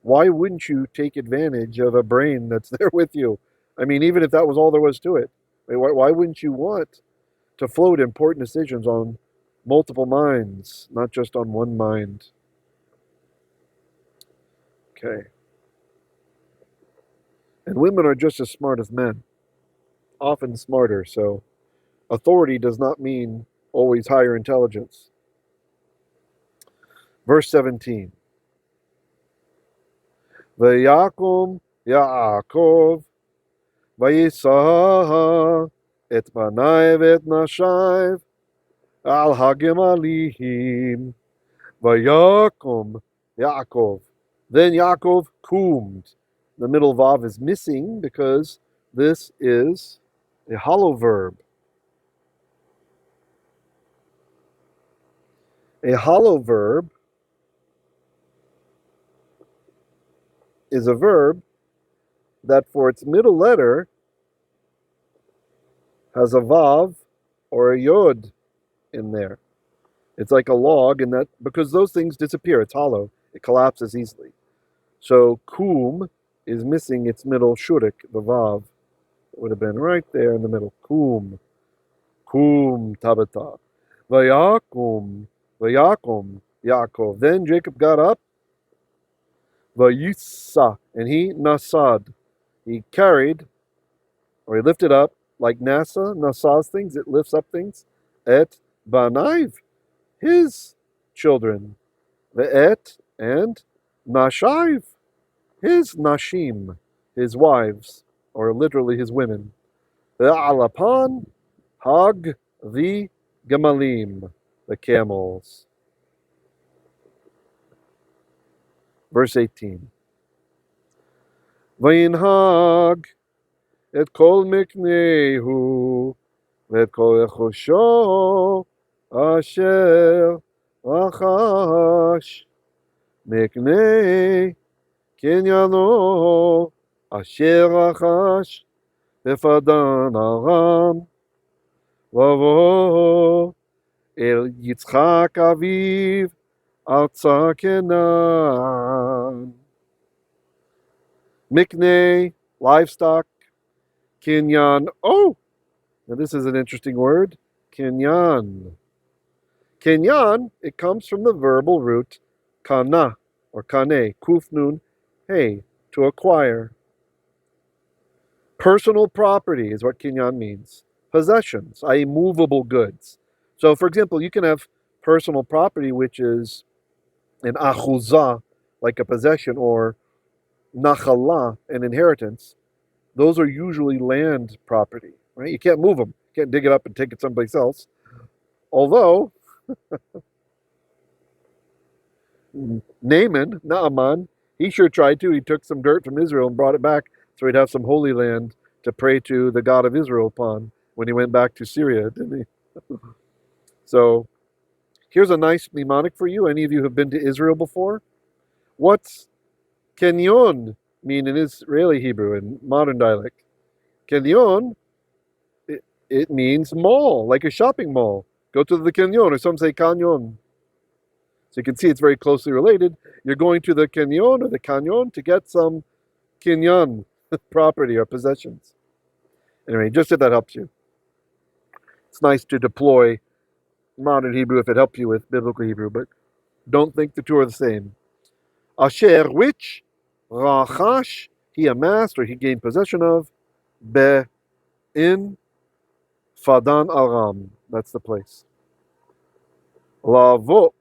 Why wouldn't you take advantage of a brain that's there with you? I mean, even if that was all there was to it, why wouldn't you want to float important decisions on multiple minds, not just on one mind? Okay. And women are just as smart as men, often smarter, so authority does not mean always higher intelligence. Verse 17. Vayakum Yaakov Vayisah et banai et nashai al hagimalihim Vayakum Yaakov. Then Yaakov kumed. The middle vav is missing because this is a hollow verb. A hollow verb is a verb that for its middle letter has a vav or a yod in there. It's like a log, and that because those things disappear, it's hollow, it collapses easily. So kum is missing its middle shurik, the vav. It would have been right there in the middle. Kum tabata. Vayakum Yaakov. Then Jacob got up. Vayisa, and he nasad. He carried, or he lifted up, like Nasa's things, it lifts up things. Et banaiv, his children. Ve'et, and nashaiv, his nashim, his wives, or literally his women. Ve'alapan, hag the gemalim, the camels. Verse 18. Vayinhag et kol miknehu ואת כל רכושו אשר רכש מקנה קניינו אשר רכש בפדן ארם ובוא אל יצחק אביו ארצה כנען. Mikne, livestock. Kinyan. Oh, now this is an interesting word. Kinyan. Kinyan, it comes from the verbal root kana or kane, kuf nun, hey, to acquire. Personal property is what kinyan means. Possessions, i.e., movable goods. So, for example, you can have personal property, which is an achuzah, like a possession, or nachala, an inheritance. Those are usually land property, right? You can't move them. You can't dig it up and take it someplace else. Although Naaman, he sure tried to. He took some dirt from Israel and brought it back so he'd have some holy land to pray to the God of Israel upon when he went back to Syria, didn't he? So here's a nice mnemonic for you. Any of you have been to Israel before? What's kenyon mean in Israeli Hebrew, in modern dialect? Kenyon, it means mall, like a shopping mall. Go to the kenyon, or some say canyon. So you can see it's very closely related. You're going to the kenyon or the canyon to get some kinyan property or possessions. Anyway, just if that helps you. It's nice to deploy modern Hebrew if it helps you with biblical Hebrew, but don't think the two are the same. Asher, which, rachash, he amassed or he gained possession of, be, in, Fadan Aram. That's the place. Lavo,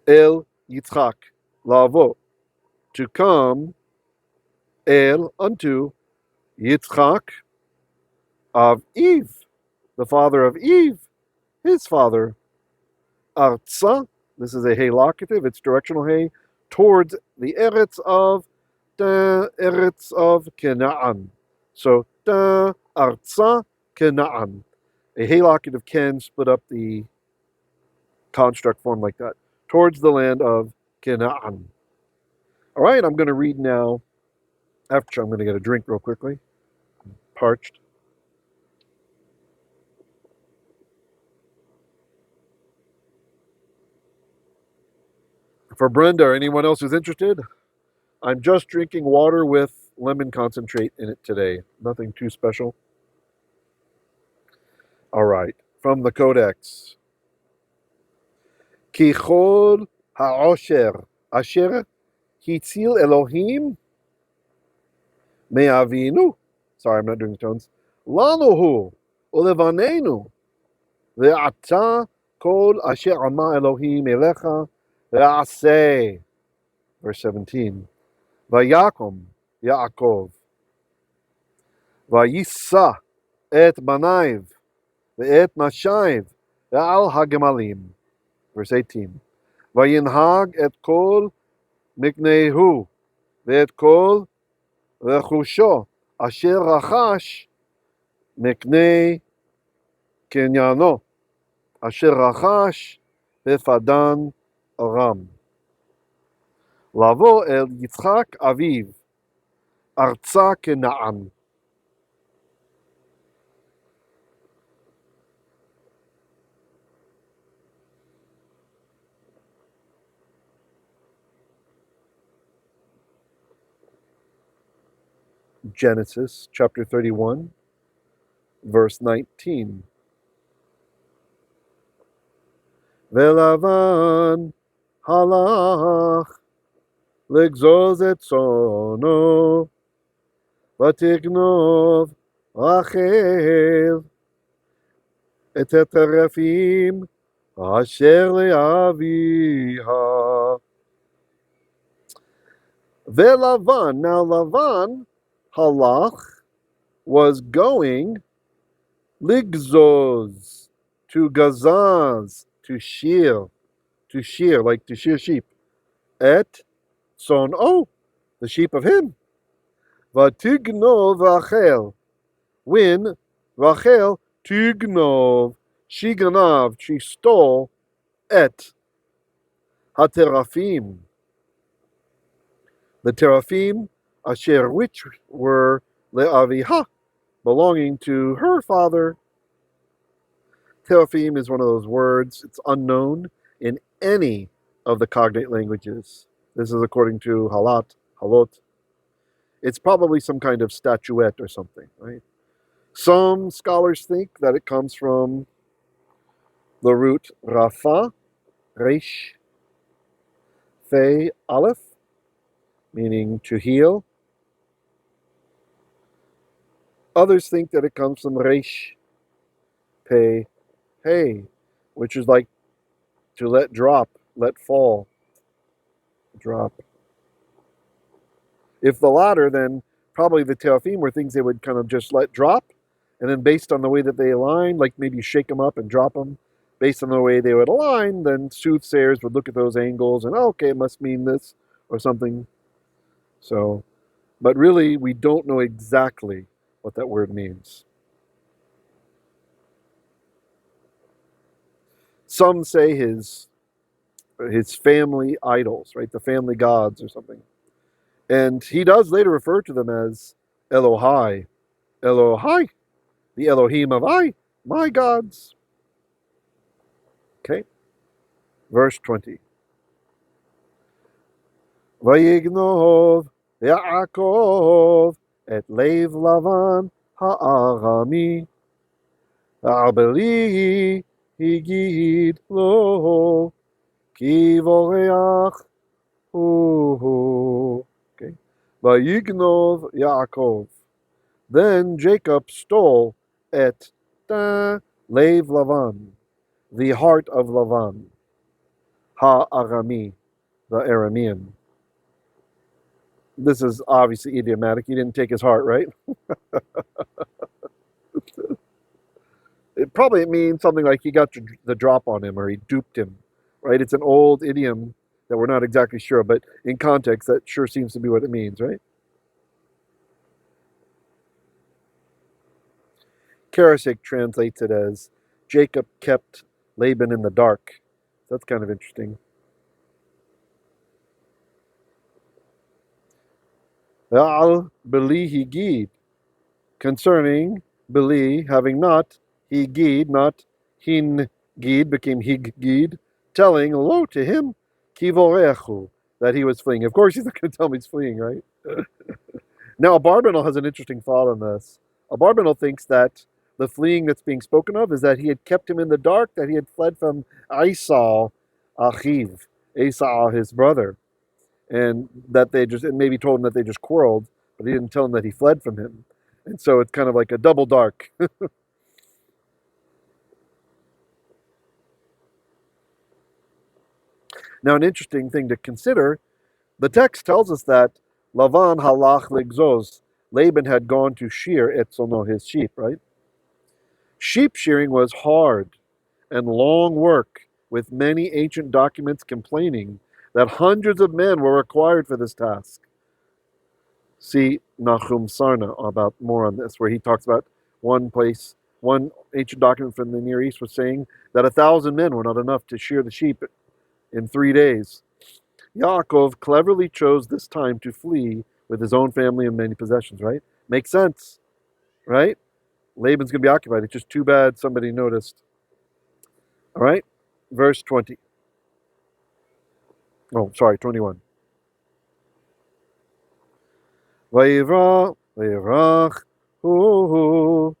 el Yitzchak. Lavo, to come, el, unto, Yitzchak, of Eve, the father of Eve, his father. Artza, this is a hey locative, it's directional hey, towards the eretz of Canaan. So, artza Canaan. A hey locative can split up the construct form like that. Towards the land of Canaan. All right, I'm going to read now. After I'm going to get a drink real quickly. Parched. For Brenda or anyone else who's interested, I'm just drinking water with lemon concentrate in it today. Nothing too special. All right, from the Codex. Kichol ha'osher asher hitzil Elohim me'avinu. Sorry, I'm not doing the tones. Lanuhu ulevanenu ve'ata kol asher ama Elohim elecha ve'aseh. Verse 17. Vayakom Yaakov vayisa et banaiv ve'et nashaiv ve'al hagemalim. Verse 18. Vayinhag et kol miknehu ve'et kol rechusho asher rachash miknei kenyano asher rachash befadan aram. Lavo el Yitzchak aviv arza Kenaan. Genesis chapter 31, verse 19. Velavan halach legzoz et sono vatignov Rachel et terefim asher leaviha. Velavan. Now Lavan halach was going ligzoz, to gazaz, to shear, like to shear sheep. Et son, oh, the sheep of him. Vatigno Rachel, when Rachel Tignov, she ganav, she stole et haterafim, the teraphim, asher which were leaviha, belonging to her father. Teraphim is one of those words, it's unknown in any of the cognate languages. This is according to halot. It's probably some kind of statuette or something, right? Some scholars think that it comes from the root rafa, resh, fe, aleph, meaning to heal. Others think that it comes from resh, pe, hey, which is like to let drop, let fall, drop. If the latter, then probably the teraphim were things they would kind of just let drop, and then based on the way that they align, like maybe shake them up and drop them, based on the way they would align, then soothsayers would look at those angles and, oh, okay, it must mean this or something. So, but really, we don't know exactly what that word means. Some say his family idols, right? The family gods or something. And he does later refer to them as Elohai, Elohai, the Elohim of I, my gods. Okay, verse 20. Vayignov Yaakov et lev Lavan ha'arami ha'abeli higid lo ki voreach hu. Okay, Vayignov Yaakov. Then Jacob stole et lev Lavan, the heart of Lavan, ha-arami, the Aramean. This is obviously idiomatic. He didn't take his heart, right? It means something like he got the drop on him or he duped him, right? It's an old idiom that we're not exactly sure, but in context, that sure seems to be what it means, right? Karasik translates it as Jacob kept Laban in the dark. That's kind of interesting. Al beli higid, concerning beli having not higid, not hin gid became higid, telling lo to him kivorechu, that he was fleeing. Of course, he's not going to tell me he's fleeing, right? Now, Abarbanel has an interesting thought on this. Abarbanel thinks that the fleeing that's being spoken of is that he had kept him in the dark, that he had fled from Esau, Achiv, Esau, his brother, and that they just, and maybe told him that they just quarreled, but he didn't tell him that he fled from him. And so it's kind of like a double dark. Now, an interesting thing to consider, the text tells us that Lavan halach ligzos, Laban had gone to shear etzono, his sheep, right? Sheep shearing was hard and long work, with many ancient documents complaining that hundreds of men were required for this task. See Nahum Sarna about more on this, where he talks about one ancient document from the Near East was saying that 1,000 men were not enough to shear the sheep in 3 days. Yaakov cleverly chose this time to flee with his own family and many possessions, right? Makes sense, right? Laban's going to be occupied. It's just too bad somebody noticed. All right, verse 20. Oh, sorry, 21. Vayivrach hu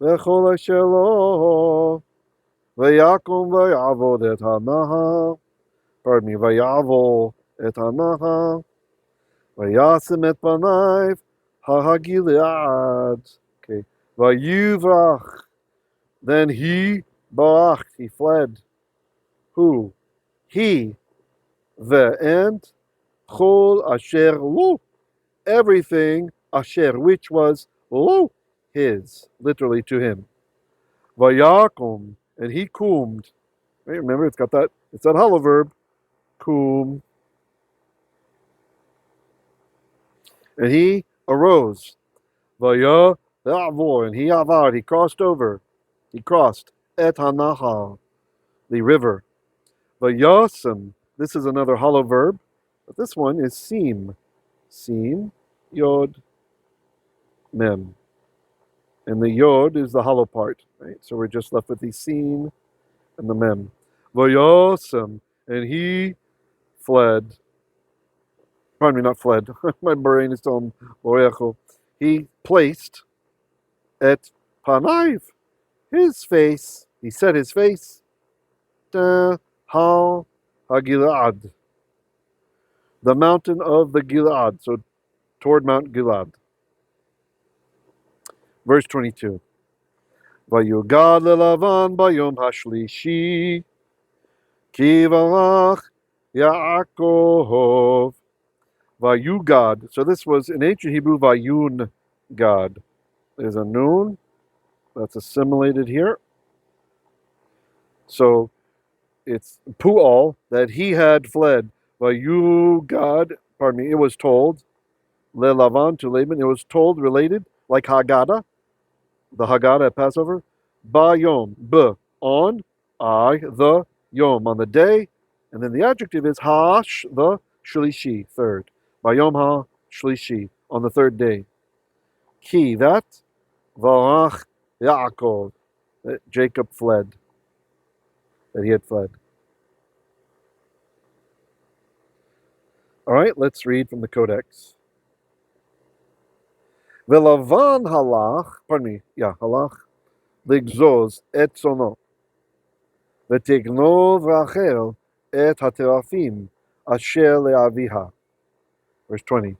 v'chol asher lo v'yakum v'yavod et hanahar. Pardon me, v'yavol et hanahar v'yasim et panayv ha-Gilead. Okay, vayivrach. Then he barach, he fled. Who? He. And chol asher lo, everything asher, which was lo, his, literally to him. Vayakum, and he kumed. Right, remember, it's that hollow verb, kum. And he arose. Vaya, and he crossed over. He crossed et hanahal, the river. Vayasem, this is another hollow verb, but this one is seem. Seem, yod, mem. And the yod is the hollow part, right? So we're just left with the seem and the mem. Vayasem, and he fled. Pardon me, not fled. My brain is still on. He placed et panaiv, his face. He set his face. Hal Hagilad, the mountain of the Gilad, so toward Mount Gilad. Verse 22. Vayugad lelavan bayom hashlishi, ki valach Yaakov. Vayugad. So this was in ancient Hebrew Vayun God. There's a noon that's assimilated here. So it's pu'al that he had fled. Vayugad, pardon me, it was told, le Lavan to Laban, it was told, related, like Haggadah, the Haggadah at Passover, ba yom, on, the yom, on the day, and then the adjective is hash, the shlishi, third. Ba yom ha shlishi, on the third day. Ki, that, varach Yaakov, that Jacob fled, that he had fled. All right, let's read from the Codex. Velavan halach, halach, ligzoz et sono, v'tignov Rachel et haterafim asher le'aviha. Verse 20.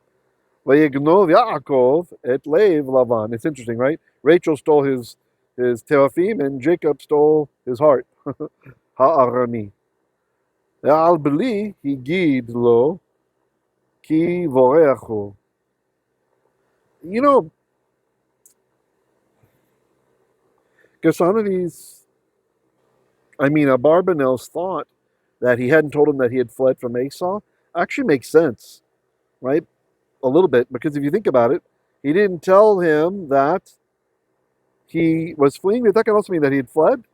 Vayignov Yaakov et leiv Lavan. It's interesting, right? Rachel stole his terafim and Jacob stole his heart. Ha'arami. Al beli higid lo ki voreachu. You know, Abarbanel's thought that he hadn't told him that he had fled from Esau actually makes sense, right? A little bit, because if you think about it, he didn't tell him that he was fleeing. That can also mean that he had fled.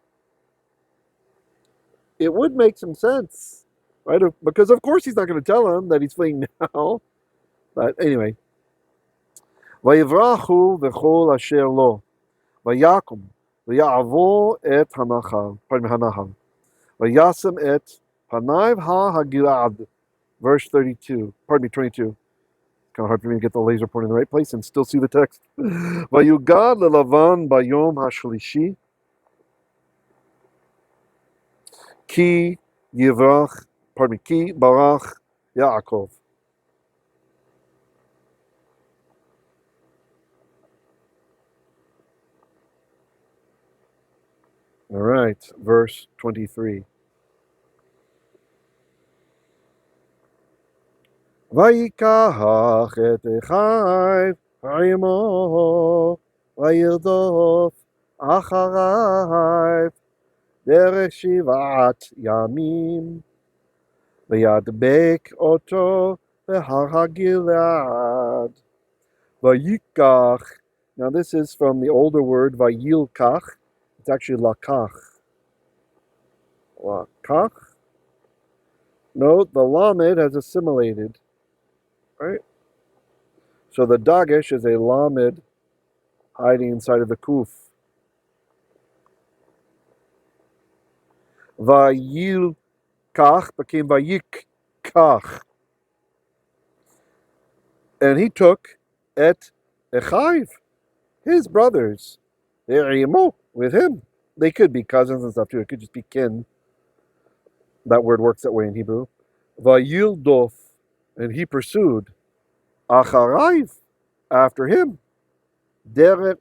It would make some sense, right? Because of course he's not going to tell him that he's fleeing now. But anyway, Vayivrachu v'chol asher lo, vayakum v'ya'avor et hanachal, vayasem et panayv ha-hagilad. Verse 32, 22. Kind of hard for me to get the laser point in the right place and still see the text. Vayugad lelavan bayom hashlishi, ki barach Yaakov. All right, verse 23. Vayikach et echayv ha'imo vayirdof acharayv derech shivat yamim v'yadbek oto v'har hagilad. Vayikach. Now this is from the older word vayilkach. It's actually lakach. Lakach. Note the lamed has assimilated. Right? So the dagesh is a lamed hiding inside of the kuf. Vayilkach became vayikach. And he took et echayv, his brothers, with him. They could be cousins and stuff too. It could just be kin. That word works that way in Hebrew. Vayildof, and he pursued acharayv, after him. Derech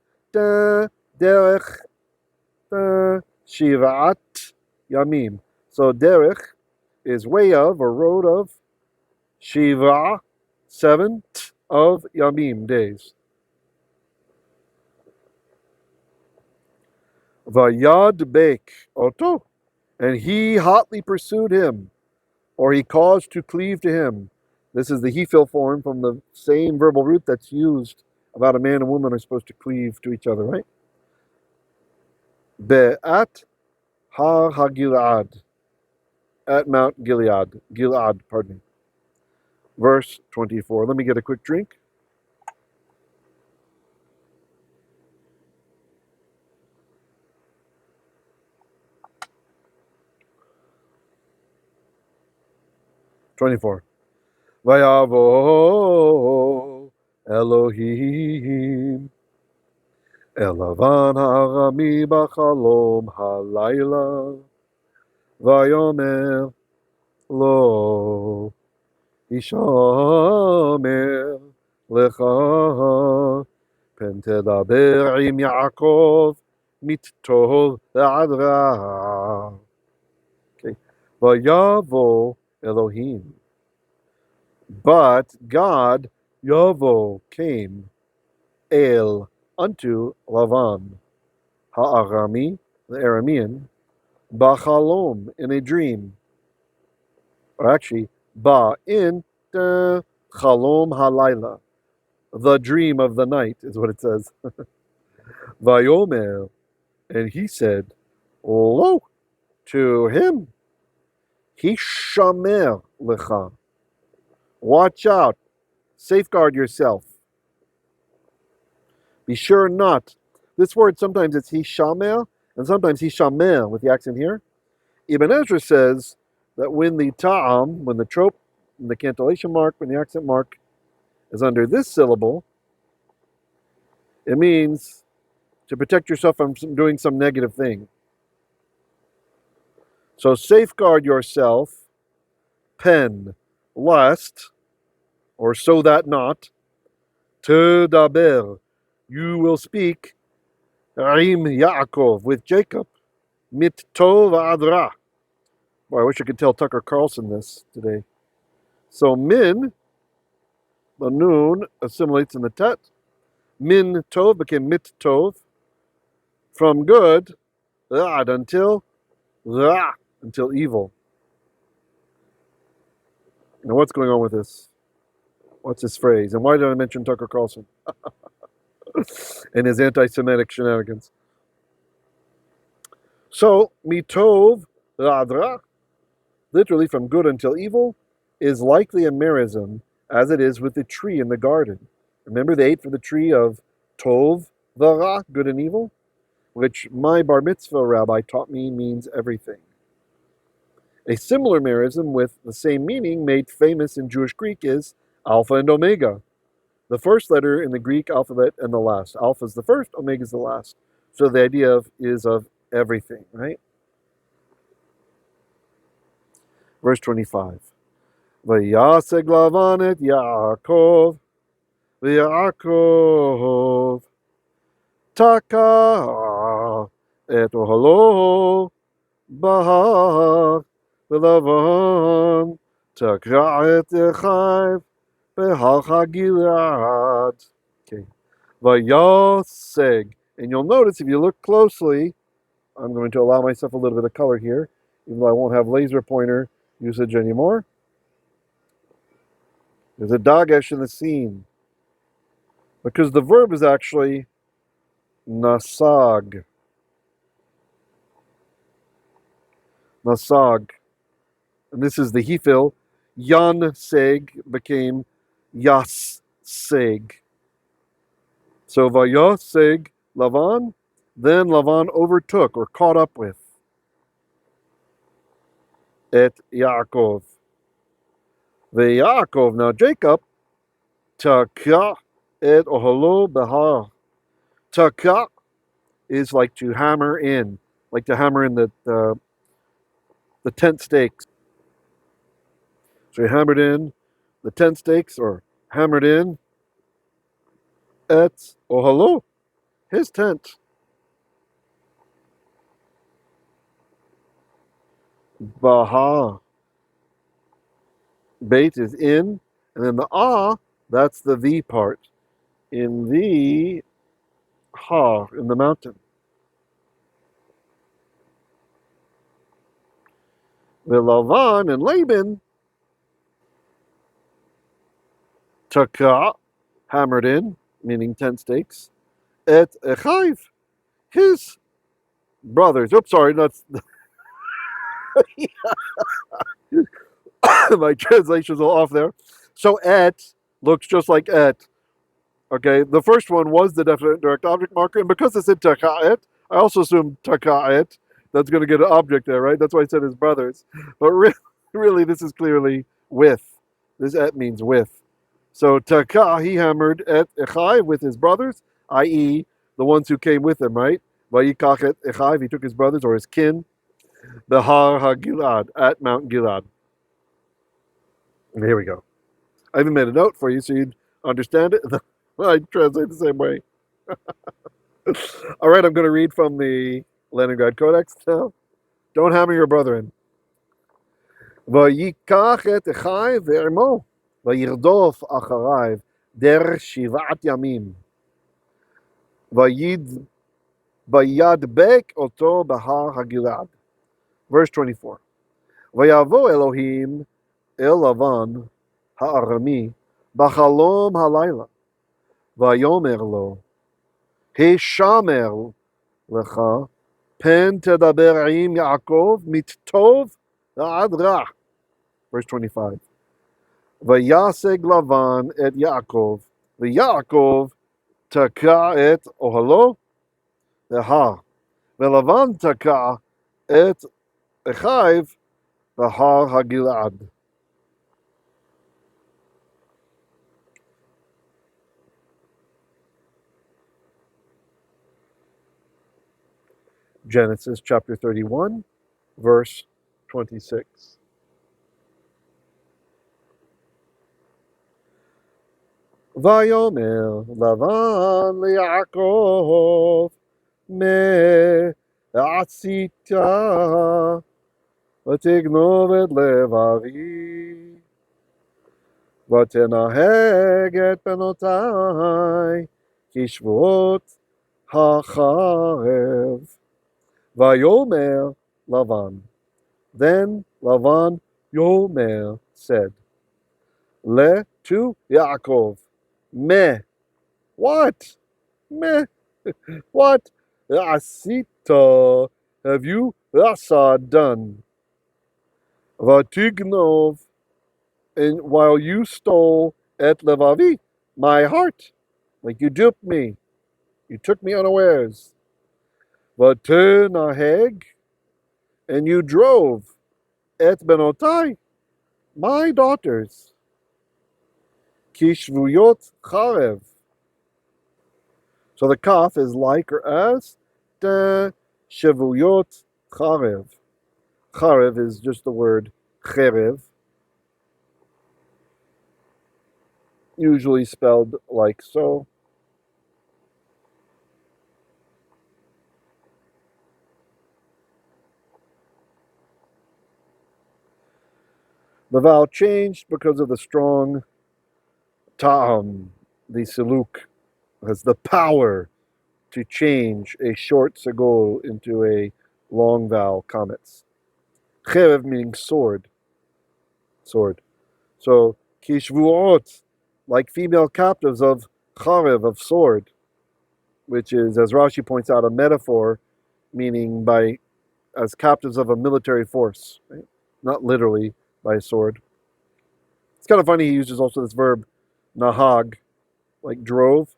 shivat yamim. So derech is way of or road of, shiva, 7 of yamim, days. Vayad bek oto, and he hotly pursued him, or he caused to cleave to him. This is the hefil form from the same verbal root that's used about a man and woman are supposed to cleave to each other, right? Be'at Har HaGilad, at Mount Gilad, pardon me. Verse 24. Let me get a quick drink. '24. Vayavo Elohim Elavan Harami Bachalom Halayla Vayomer Lo Ishamer Lecha Pen Tedaber Im Yaakov Mittov Adra. Okay. Vayavo Elohim. But God, Yavo, came, El, unto Lavan, Ha'arami, the Aramean, Bachalom, in a dream. Or actually, Ba, in the Chalom Halayla, the dream of the night, is what it says. Vayomer, and he said, Lo, to him, Hishamer lecha. Watch out, safeguard yourself. Be sure not. This word, sometimes it's hishamer, and sometimes hishamer with the accent here. Ibn Ezra says that when the ta'am, when the trope, when the cantillation mark, when the accent mark is under this syllable, it means to protect yourself from doing some negative thing. So safeguard yourself, pen, lest, or so that not, te daber, you will speak, Im Yaakov, with Jacob, mit tov adra. Boy, I wish I could tell Tucker Carlson this today. So min, the noon, assimilates in the tet. Min tov became mit tov. From good, rad, until ra, until evil. Now what's going on with this? What's this phrase? And why did I mention Tucker Carlson and his anti-Semitic shenanigans? So, mitov radra, literally from good until evil, is likely a merism as it is with the tree in the garden. Remember they ate from the tree of tov v'ra, good and evil, which my bar mitzvah rabbi taught me means everything. A similar merism with the same meaning made famous in Jewish Greek is Alpha and Omega, the first letter in the Greek alphabet and the last. Alpha is the first, Omega is the last. So the idea is of everything, right? Verse 25. Vayaseg Lavan et Yaakov, v'Yaakov taka et ohalo bahar v'Lavan taka et Echaiv behar Gilad. Okay. Vayaseg. And you'll notice if you look closely, I'm going to allow myself a little bit of color here, even though I won't have laser pointer usage anymore. There's a dagesh in the scene. Because the verb is actually nasag. Nasag. And this is the hefil. Yan seg became yas seg. So vayaseg Lavan, then Lavan overtook or caught up with et Yaakov. Yaakov, now Jacob, taka et ohalo behar. Taka is like to hammer in, like to hammer in the tent stakes. So he hammered in the tent stakes, or hammered in et ohalo, his tent. Baha. Bait is in, and then the ah, that's the V part. In the ha, in the mountain. The Lavan and Laban, taka, hammered in, meaning tent stakes, et Echaiv, his brothers. Oops, sorry, that's my translation's a little off there. So et looks just like et. Okay, the first one was the definite direct object marker, and because it's in taka'et, I also assume taka'et, that's going to get an object there, right? That's why I said his brothers. But really, this is clearly with. This et means with. So taka, he hammered et echai with his brothers, i.e., the ones who came with him, right? Vayikach et echai, he took his brothers or his kin, the har ha-gilad, at Mount Gilad. And here we go. I even made a note for you so you'd understand it. I translate the same way. All right, I'm going to read from the Leningrad Codex now. Don't hammer your brother in. ויקח את אחי ועמו, וירדוף אחריו דרך 7 ימים, וידבק אותו בהר הגלעד. Verse 24. ויבוא אלוהים אל לבן הארמי בחלום הלילה, ויאמר לו, הישמר לך, פן תדבר עם יעקב מטוב ועד רע. Verse 25. וישג לבן את יעקב, ויעקב תקע את אוהלו בהר, ולבן תקע את אחיו בהר הגלעד. Genesis chapter 31, verse 26. ויאמר לבן ליעקב, מה עשית ותגנוב את לבבי, ותנהג את בנותי כשבועות החרב. ויאמר לבן. Then Lavan Yomer said, Le to Yaakov, me. What? Me. What? Asita. Have you Asa done? Vatignov. And while you stole et levavi, my heart, like you duped me, you took me unawares. Vatenaheg, and you drove et benotai, my daughters. Kishvuyot charev. So the kaf is like or as the shivuyot charev. Charev is just the word cherev, usually spelled like so. The vowel changed because of the strong ta'am. The siluk has the power to change a short sagol into a long vowel, kametz. Cherev meaning sword. Sword. So, kishvuot, like female captives of charev, of sword, which is, as Rashi points out, a metaphor meaning by as captives of a military force, right? Not literally by a sword. It's kind of funny he uses also this verb nahag, like drove,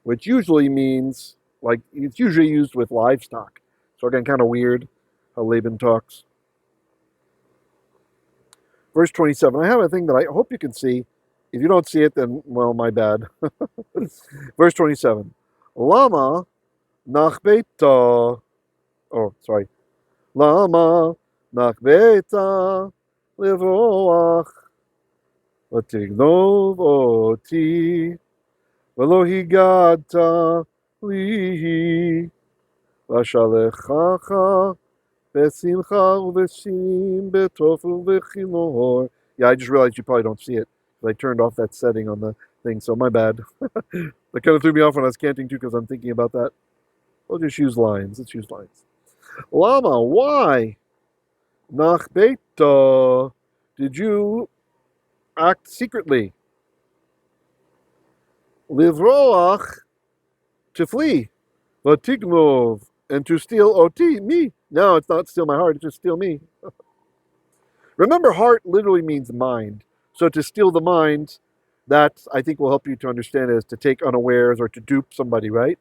which usually means, like, it's usually used with livestock. So again, kind of weird how Laban talks. Verse 27. I have a thing that I hope you can see. If you don't see it, then, well, my bad. Verse 27. Lama nachbeta. Oh, sorry. Lama nachbeta livroach v'tignov oti v'lo higata lihi v'shalechacha v'simcha u'v'sim b'tofel v'chilor. Yeah, I just realized you probably don't see it. I turned off that setting on the thing, so my bad. That kind of threw me off when I was canting too, because I'm thinking about that. We'll just use lines. Let's use lines. Lama, why? Nach beta, did you act secretly? Livroach, to flee. Vatignov, And to steal oti, me. No, it's not steal my heart, it's just steal me. Remember, heart literally means mind. So to steal the mind, that I think will help you to understand is to take unawares or to dupe somebody, right?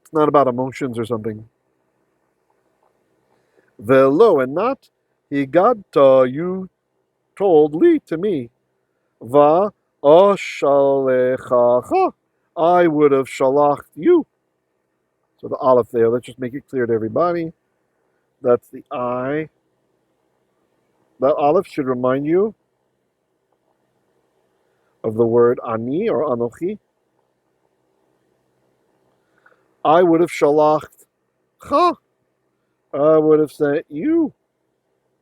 It's not about emotions or something. Velo, and not higata, you told li to me. Va oshalechacha, I would have shalached you. So the aleph there, let's just make it clear to everybody. That's the I. That aleph should remind you of the word ani or anochi. I would have shalached cha. I would have sent you.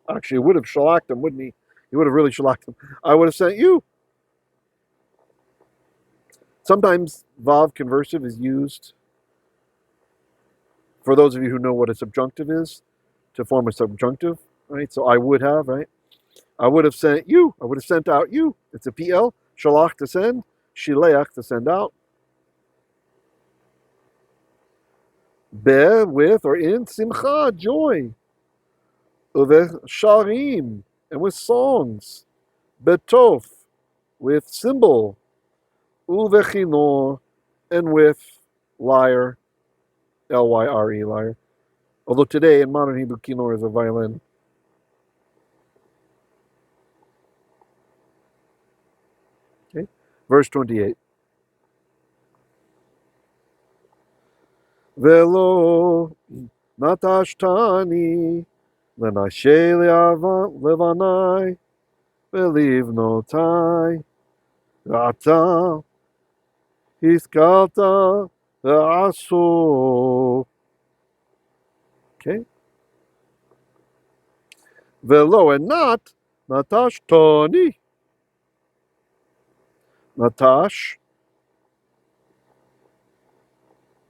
Actually, would have shellacked him, wouldn't he? He would have really shellacked him. I would have sent you. Sometimes vav conversive is used, for those of you who know what a subjunctive is, to form a subjunctive, right? So I would have, right? I would have sent you. I would have sent out you. It's a PL. Shalach to send. Shileach to send out. Be, with, or in simcha, joy. Uve sharim, and with songs. Betof, with cymbal. Uve chinor, and with lyre. Lyre, lyre. Although today in modern Hebrew, kinor is a violin. Okay, verse 28. Velo natashtani lenashe levanai velivnotai ata hiskalta ve'aso. Okay, velo, and not natashtani. Natash.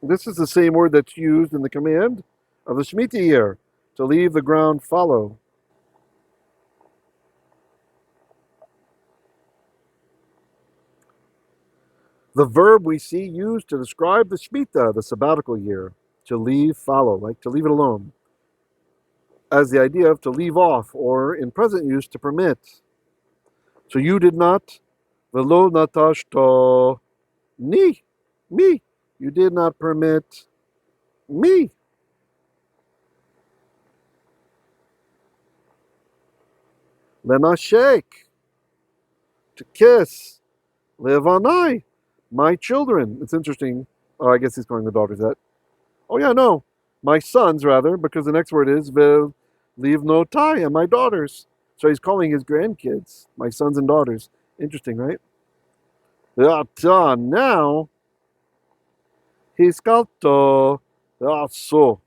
This is the same word that's used in the command of the Shemitah year, to leave the ground fallow. The verb we see used to describe the Shemitah, the sabbatical year, to leave fallow, like to leave it alone, as the idea of to leave off, or in present use, to permit. So you did not, velo natashto ni, me. You did not permit me. Lenashek, to kiss. Levanai, my children. It's interesting. Oh, I guess he's calling the daughters that. Oh yeah, no, my sons rather, because the next word is vil leave no tie, and my daughters. So he's calling his grandkids my sons and daughters. Interesting, right? Now he's kalto so.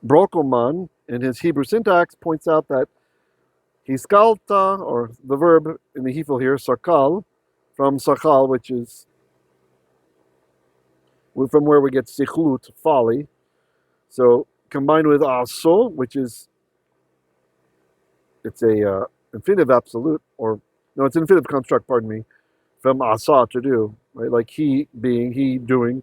Brokelman in his Hebrew syntax points out that hiskalta, or the verb in the Hefil here, sakal, from sakal, which is from where we get sichlut, folly. So combined with aso, which is, it's a infinitive absolute, or no, it's infinitive construct, pardon me, from asa, to do, right? Like he being, he doing,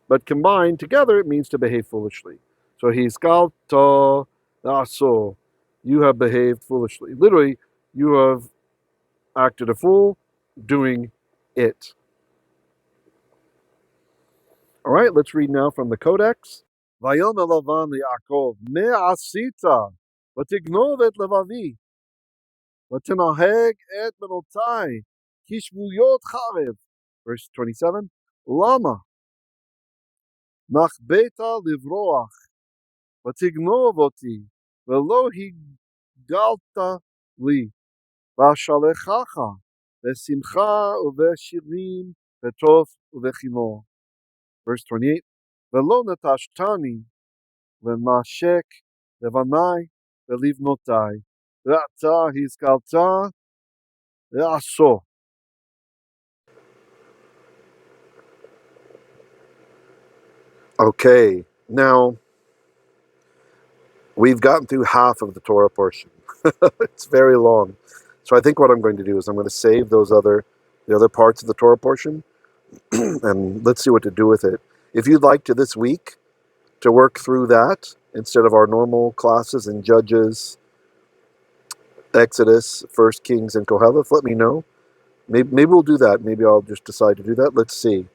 but combined together it means to behave foolishly. So he's kalto aso, you have behaved foolishly. Literally, you have acted a fool doing it. All right, let's read now from the Codex. Vayomer Lavan liYaakov, me'asita, v'tignov et levavi, v'tinaheg et benotai, kishvuyot charev. Verse 27. Lama, nachbeta livroach, v'tignov oti, v'lo higalta li, v'ashalechacha, v'simcha u'v'shirim, v'tov u'v'chimor. Verse 28. V'lo natashtani, v'nashek, v'vanai, v'livnotai, v'ata hiskalta, v'aso. Okay, now we've gotten through half of the Torah portion. It's very long. So I think what I'm going to do is I'm going to save those other the other parts of the Torah portion, and let's see what to do with it. If you'd like to this week to work through that instead of our normal classes in Judges, Exodus, First Kings, and Koheleth, let me know. Maybe we'll do that. Maybe I'll just decide to do that. Let's see.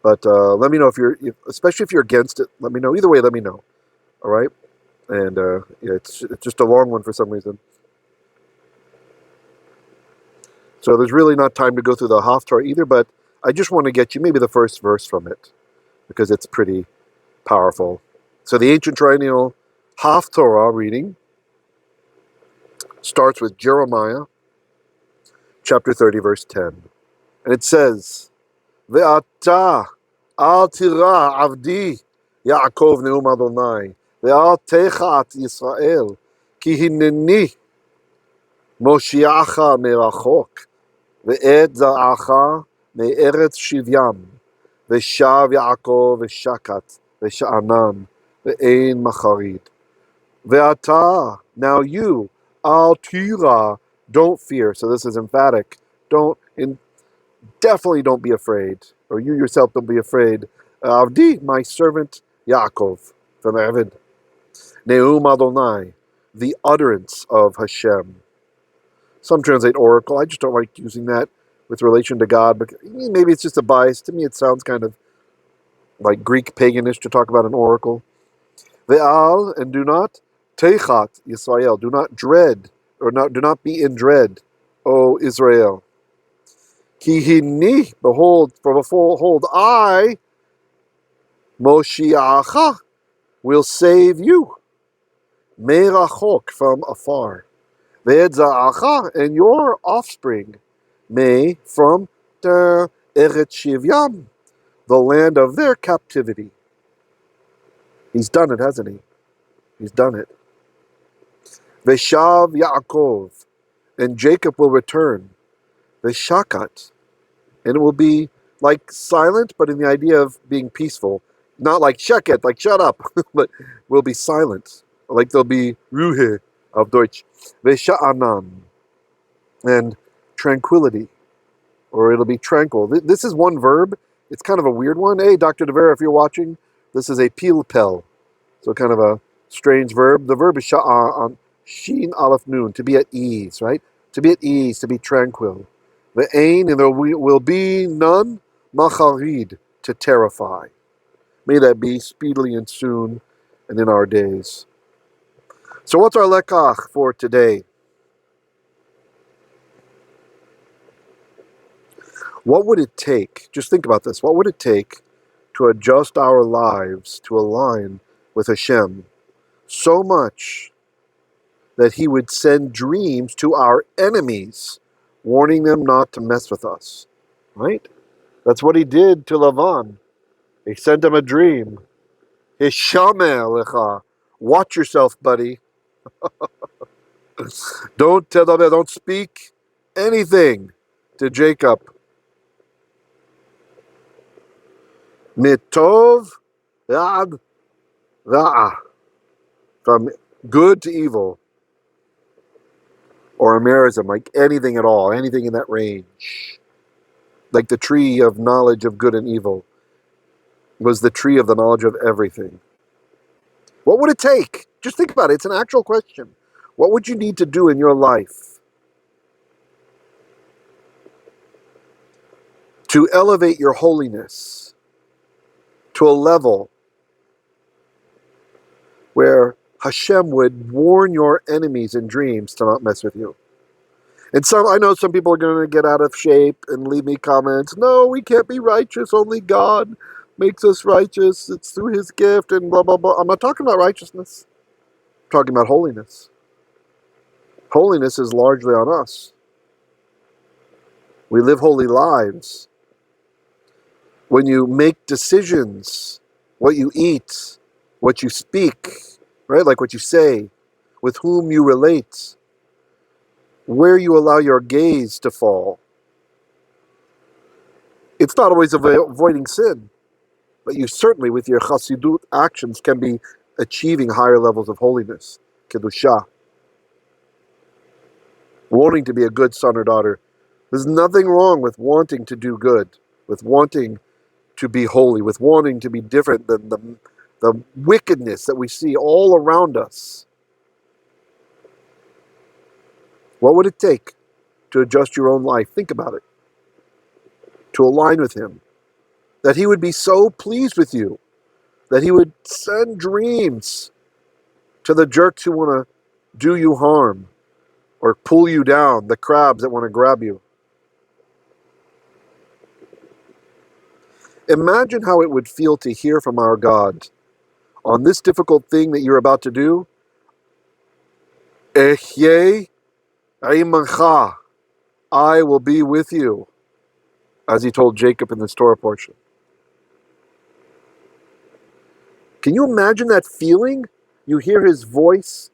But let me know especially if you're against it. Let me know. Either way, let me know. All right. And yeah, it's just a long one for some reason. So there's really not time to go through the Haftarah either. But I just want to get you maybe the first verse from it because it's pretty powerful. So the ancient triennial Haftarah reading starts with Jeremiah chapter 30, verse 10. And it says, Ve'ata al tira avdi Yaakov neum Adonai ve'avotekha Yisrael ki hineni moshiacha merachok ve'et zar'acha me'eretz shivyam ve'shav Yaakov ve'shakat ve'sha'anan ve'ein macharid ve'ata, now you, al tira, don't fear. So this is emphatic. Definitely don't be afraid, or you yourself don't be afraid. Avdi, my servant Yaakov, from Evid. Neum Adonai, the utterance of Hashem. Some translate oracle. I just don't like using that with relation to God, but maybe it's just a bias. To me, it sounds kind of like Greek paganish to talk about an oracle. Ve'al, and do not teichat Yisrael, do not dread, or do not be in dread, O Israel. Ki hinni, behold, I, Moshiacha, will save you. Merachok, from afar. Ve'edza'acha, and your offspring, from the eretz shivyam, the land of their captivity. He's done it, hasn't he? He's done it. Veshav Yaakov, and Jacob will return. Veshakat, and it will be like silent, but in the idea of being peaceful. Not like sheket, like shut up, but will be silent. Like there'll be Ruhe of Deutsch. Vesha'anan, and tranquility, or it'll be tranquil. This is one verb. It's kind of a weird one. Hey, Dr. DeVera, if you're watching, this is a pilpel. So kind of a strange verb. The verb is sha'an, shin aleph nun, to be at ease, right? To be at ease, to be tranquil. The ain, and there will be none, macharid, to terrify. May that be speedily and soon and in our days. So what's our lekach for today? What would it take, just think about this, what would it take to adjust our lives to align with Hashem so much that he would send dreams to our enemies, warning them not to mess with us, right? That's what he did to Lavan. He sent him a dream. Hishameh lecha. Watch yourself, buddy. Don't speak anything to Jacob. Mitov ad ra'ah. From good to evil. Or Amerism, like anything at all, anything in that range. Like the tree of knowledge of good and evil was the tree of the knowledge of everything. What would it take? Just think about it. It's an actual question. What would you need to do in your life to elevate your holiness to a level where Hashem would warn your enemies in dreams to not mess with you? And I know some people are going to get out of shape and leave me comments. No, we can't be righteous. Only God makes us righteous. It's through his gift and blah, blah, blah. I'm not talking about righteousness. I'm talking about holiness. Holiness is largely on us. We live holy lives. When you make decisions, what you eat, what you speak, right? Like what you say, with whom you relate, where you allow your gaze to fall. It's not always avoiding sin, but you certainly, with your chassidut actions, can be achieving higher levels of holiness, kedusha, wanting to be a good son or daughter There's nothing wrong with wanting to do good, with wanting to be holy, with wanting to be different than the wickedness that we see all around us. What would it take to adjust your own life? Think about it. To align with Him. That He would be so pleased with you. That He would send dreams to the jerks who want to do you harm or pull you down, the crabs that want to grab you. Imagine how it would feel to hear from our God on this difficult thing that you're about to do. Ehyeh imacha, I will be with you, as He told Jacob in this Torah portion. Can you imagine that feeling? You hear His voice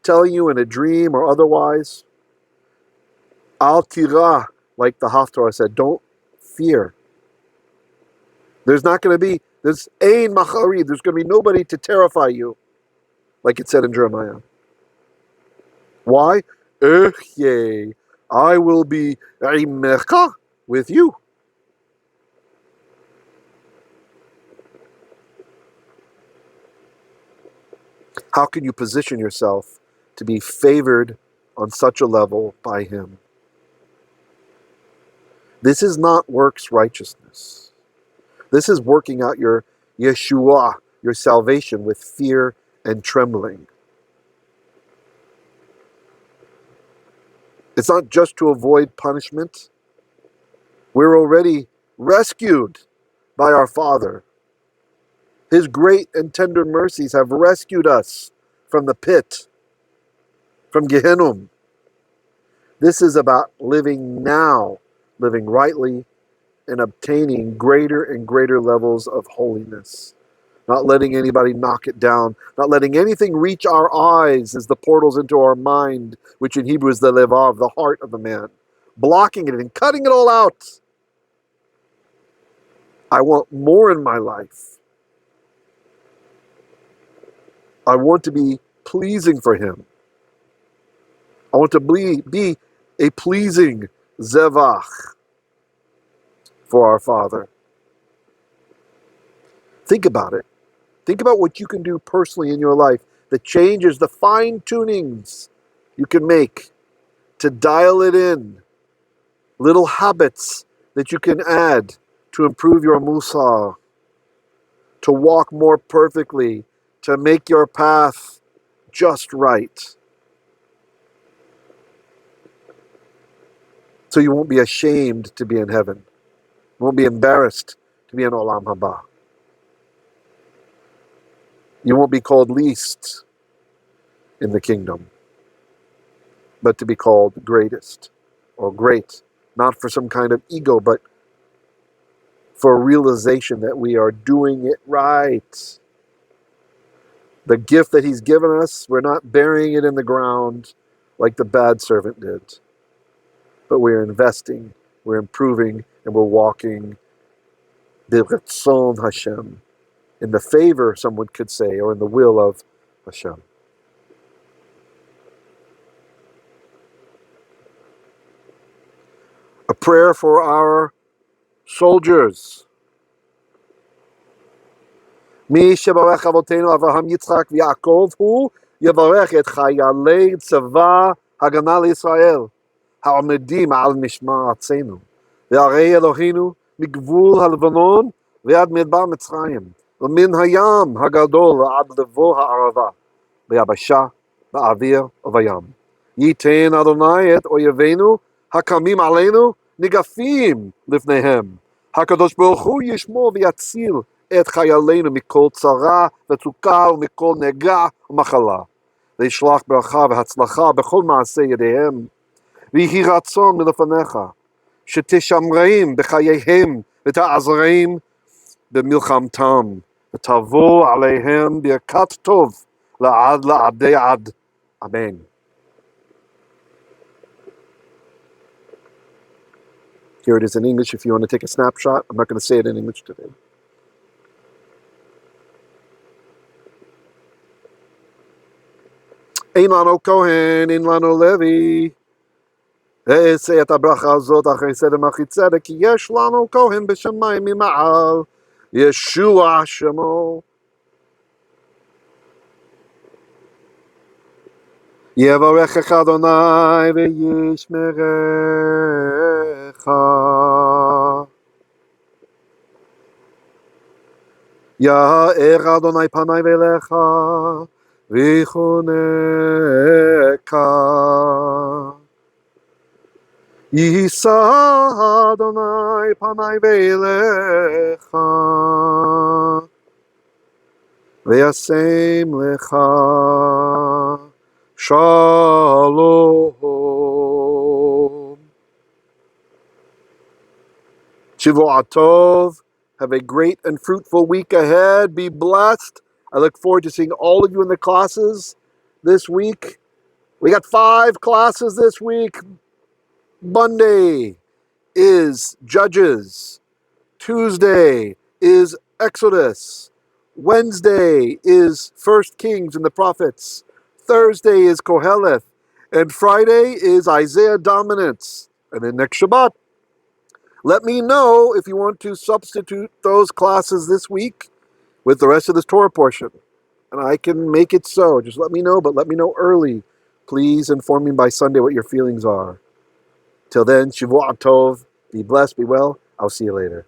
telling you in a dream or otherwise, Al tira, like the Haftarah said, don't fear. There's not going to be, there's ein machari, there's going to be nobody to terrify you, like it said in Jeremiah. Why? Ehyeh, I will be imecha, with you. How can you position yourself to be favored on such a level by Him? This is not works righteousness. This is working out your Yeshua, your salvation, with fear and trembling. It's not just to avoid punishment. We're already rescued by our Father. His great and tender mercies have rescued us from the pit, from Gehinnom. This is about living now, living rightly, and obtaining greater and greater levels of holiness. Not letting anybody knock it down, not letting anything reach our eyes as the portals into our mind, which in Hebrew is the levav, the heart of the man. Blocking it and cutting it all out. I want more in my life. I want to be pleasing for Him. I want to be a pleasing zevach for our Father. Think about it. Think about what you can do personally in your life that changes the fine tunings you can make to dial it in. Little habits that you can add to improve your musar, to walk more perfectly, to make your path just right. So you won't be ashamed to be in heaven. You won't be embarrassed to be in Olam Haba. You won't be called least in the kingdom, but to be called greatest or great. Not for some kind of ego, but for a realization that we are doing it right. The gift that He's given us, we're not burying it in the ground like the bad servant did. But we're investing, we're improving, and we're walking b'retzon Hashem, in the favor, someone could say, or in the will of Hashem. A prayer for our soldiers. מי שברך אבותינו אברהם יצחק ויעקב הוא יברך את חיילי צבא הגנה לישראל העומדים על משמר ארצנו והרי אלוהינו מגבול הלבנון ועד מדבר מצרים ומן הים הגדול עד לבוא הערבה ביבשה באוויר ובים ייתן אדוני את אויבינו הקמים עלינו ניגפים לפניהם הקדוש ברוך הוא ישמור ויציל את חיילינו מכל צרה וצוקה ומכל נגע ומחלה. וישלח ברכה והצלחה בכל מעשה ידיהם. ויהי רצון מלפניך, שתשמרם בחייהם ותעזרם במלחמתם, ותבוא עליהם ברכת טוב לעד לעדי עד. אמן. Here it is in English if you want to take a snapshot. I'm not going to say it in English today. Ein lano Kohen, ein lano Levi. אעשה את הברכה הזאת אחרי סדר מלכי צדק, כי יש לנו כהן בשמיים ממעל, ישוע שמו. יברכך אדוני וישמרך. יאר אדוני פניו אליך ויחונך. יישא אדוני פניו אליך וישם לך Shalom. Shavua Tov. Have a great and fruitful week ahead. Be blessed. I look forward to seeing all of you in the classes this week. We got 5 classes this week. Monday is Judges. Tuesday is Exodus. Wednesday is First Kings and the Prophets. Thursday is Koheleth, and Friday is Isaiah Dominance. And then next Shabbat. Let me know if you want to substitute those classes this week with the rest of this Torah portion. And I can make it so. Just let me know, but let me know early. Please inform me by Sunday what your feelings are. Till then, Shavua Tov. Be blessed, be well. I'll see you later.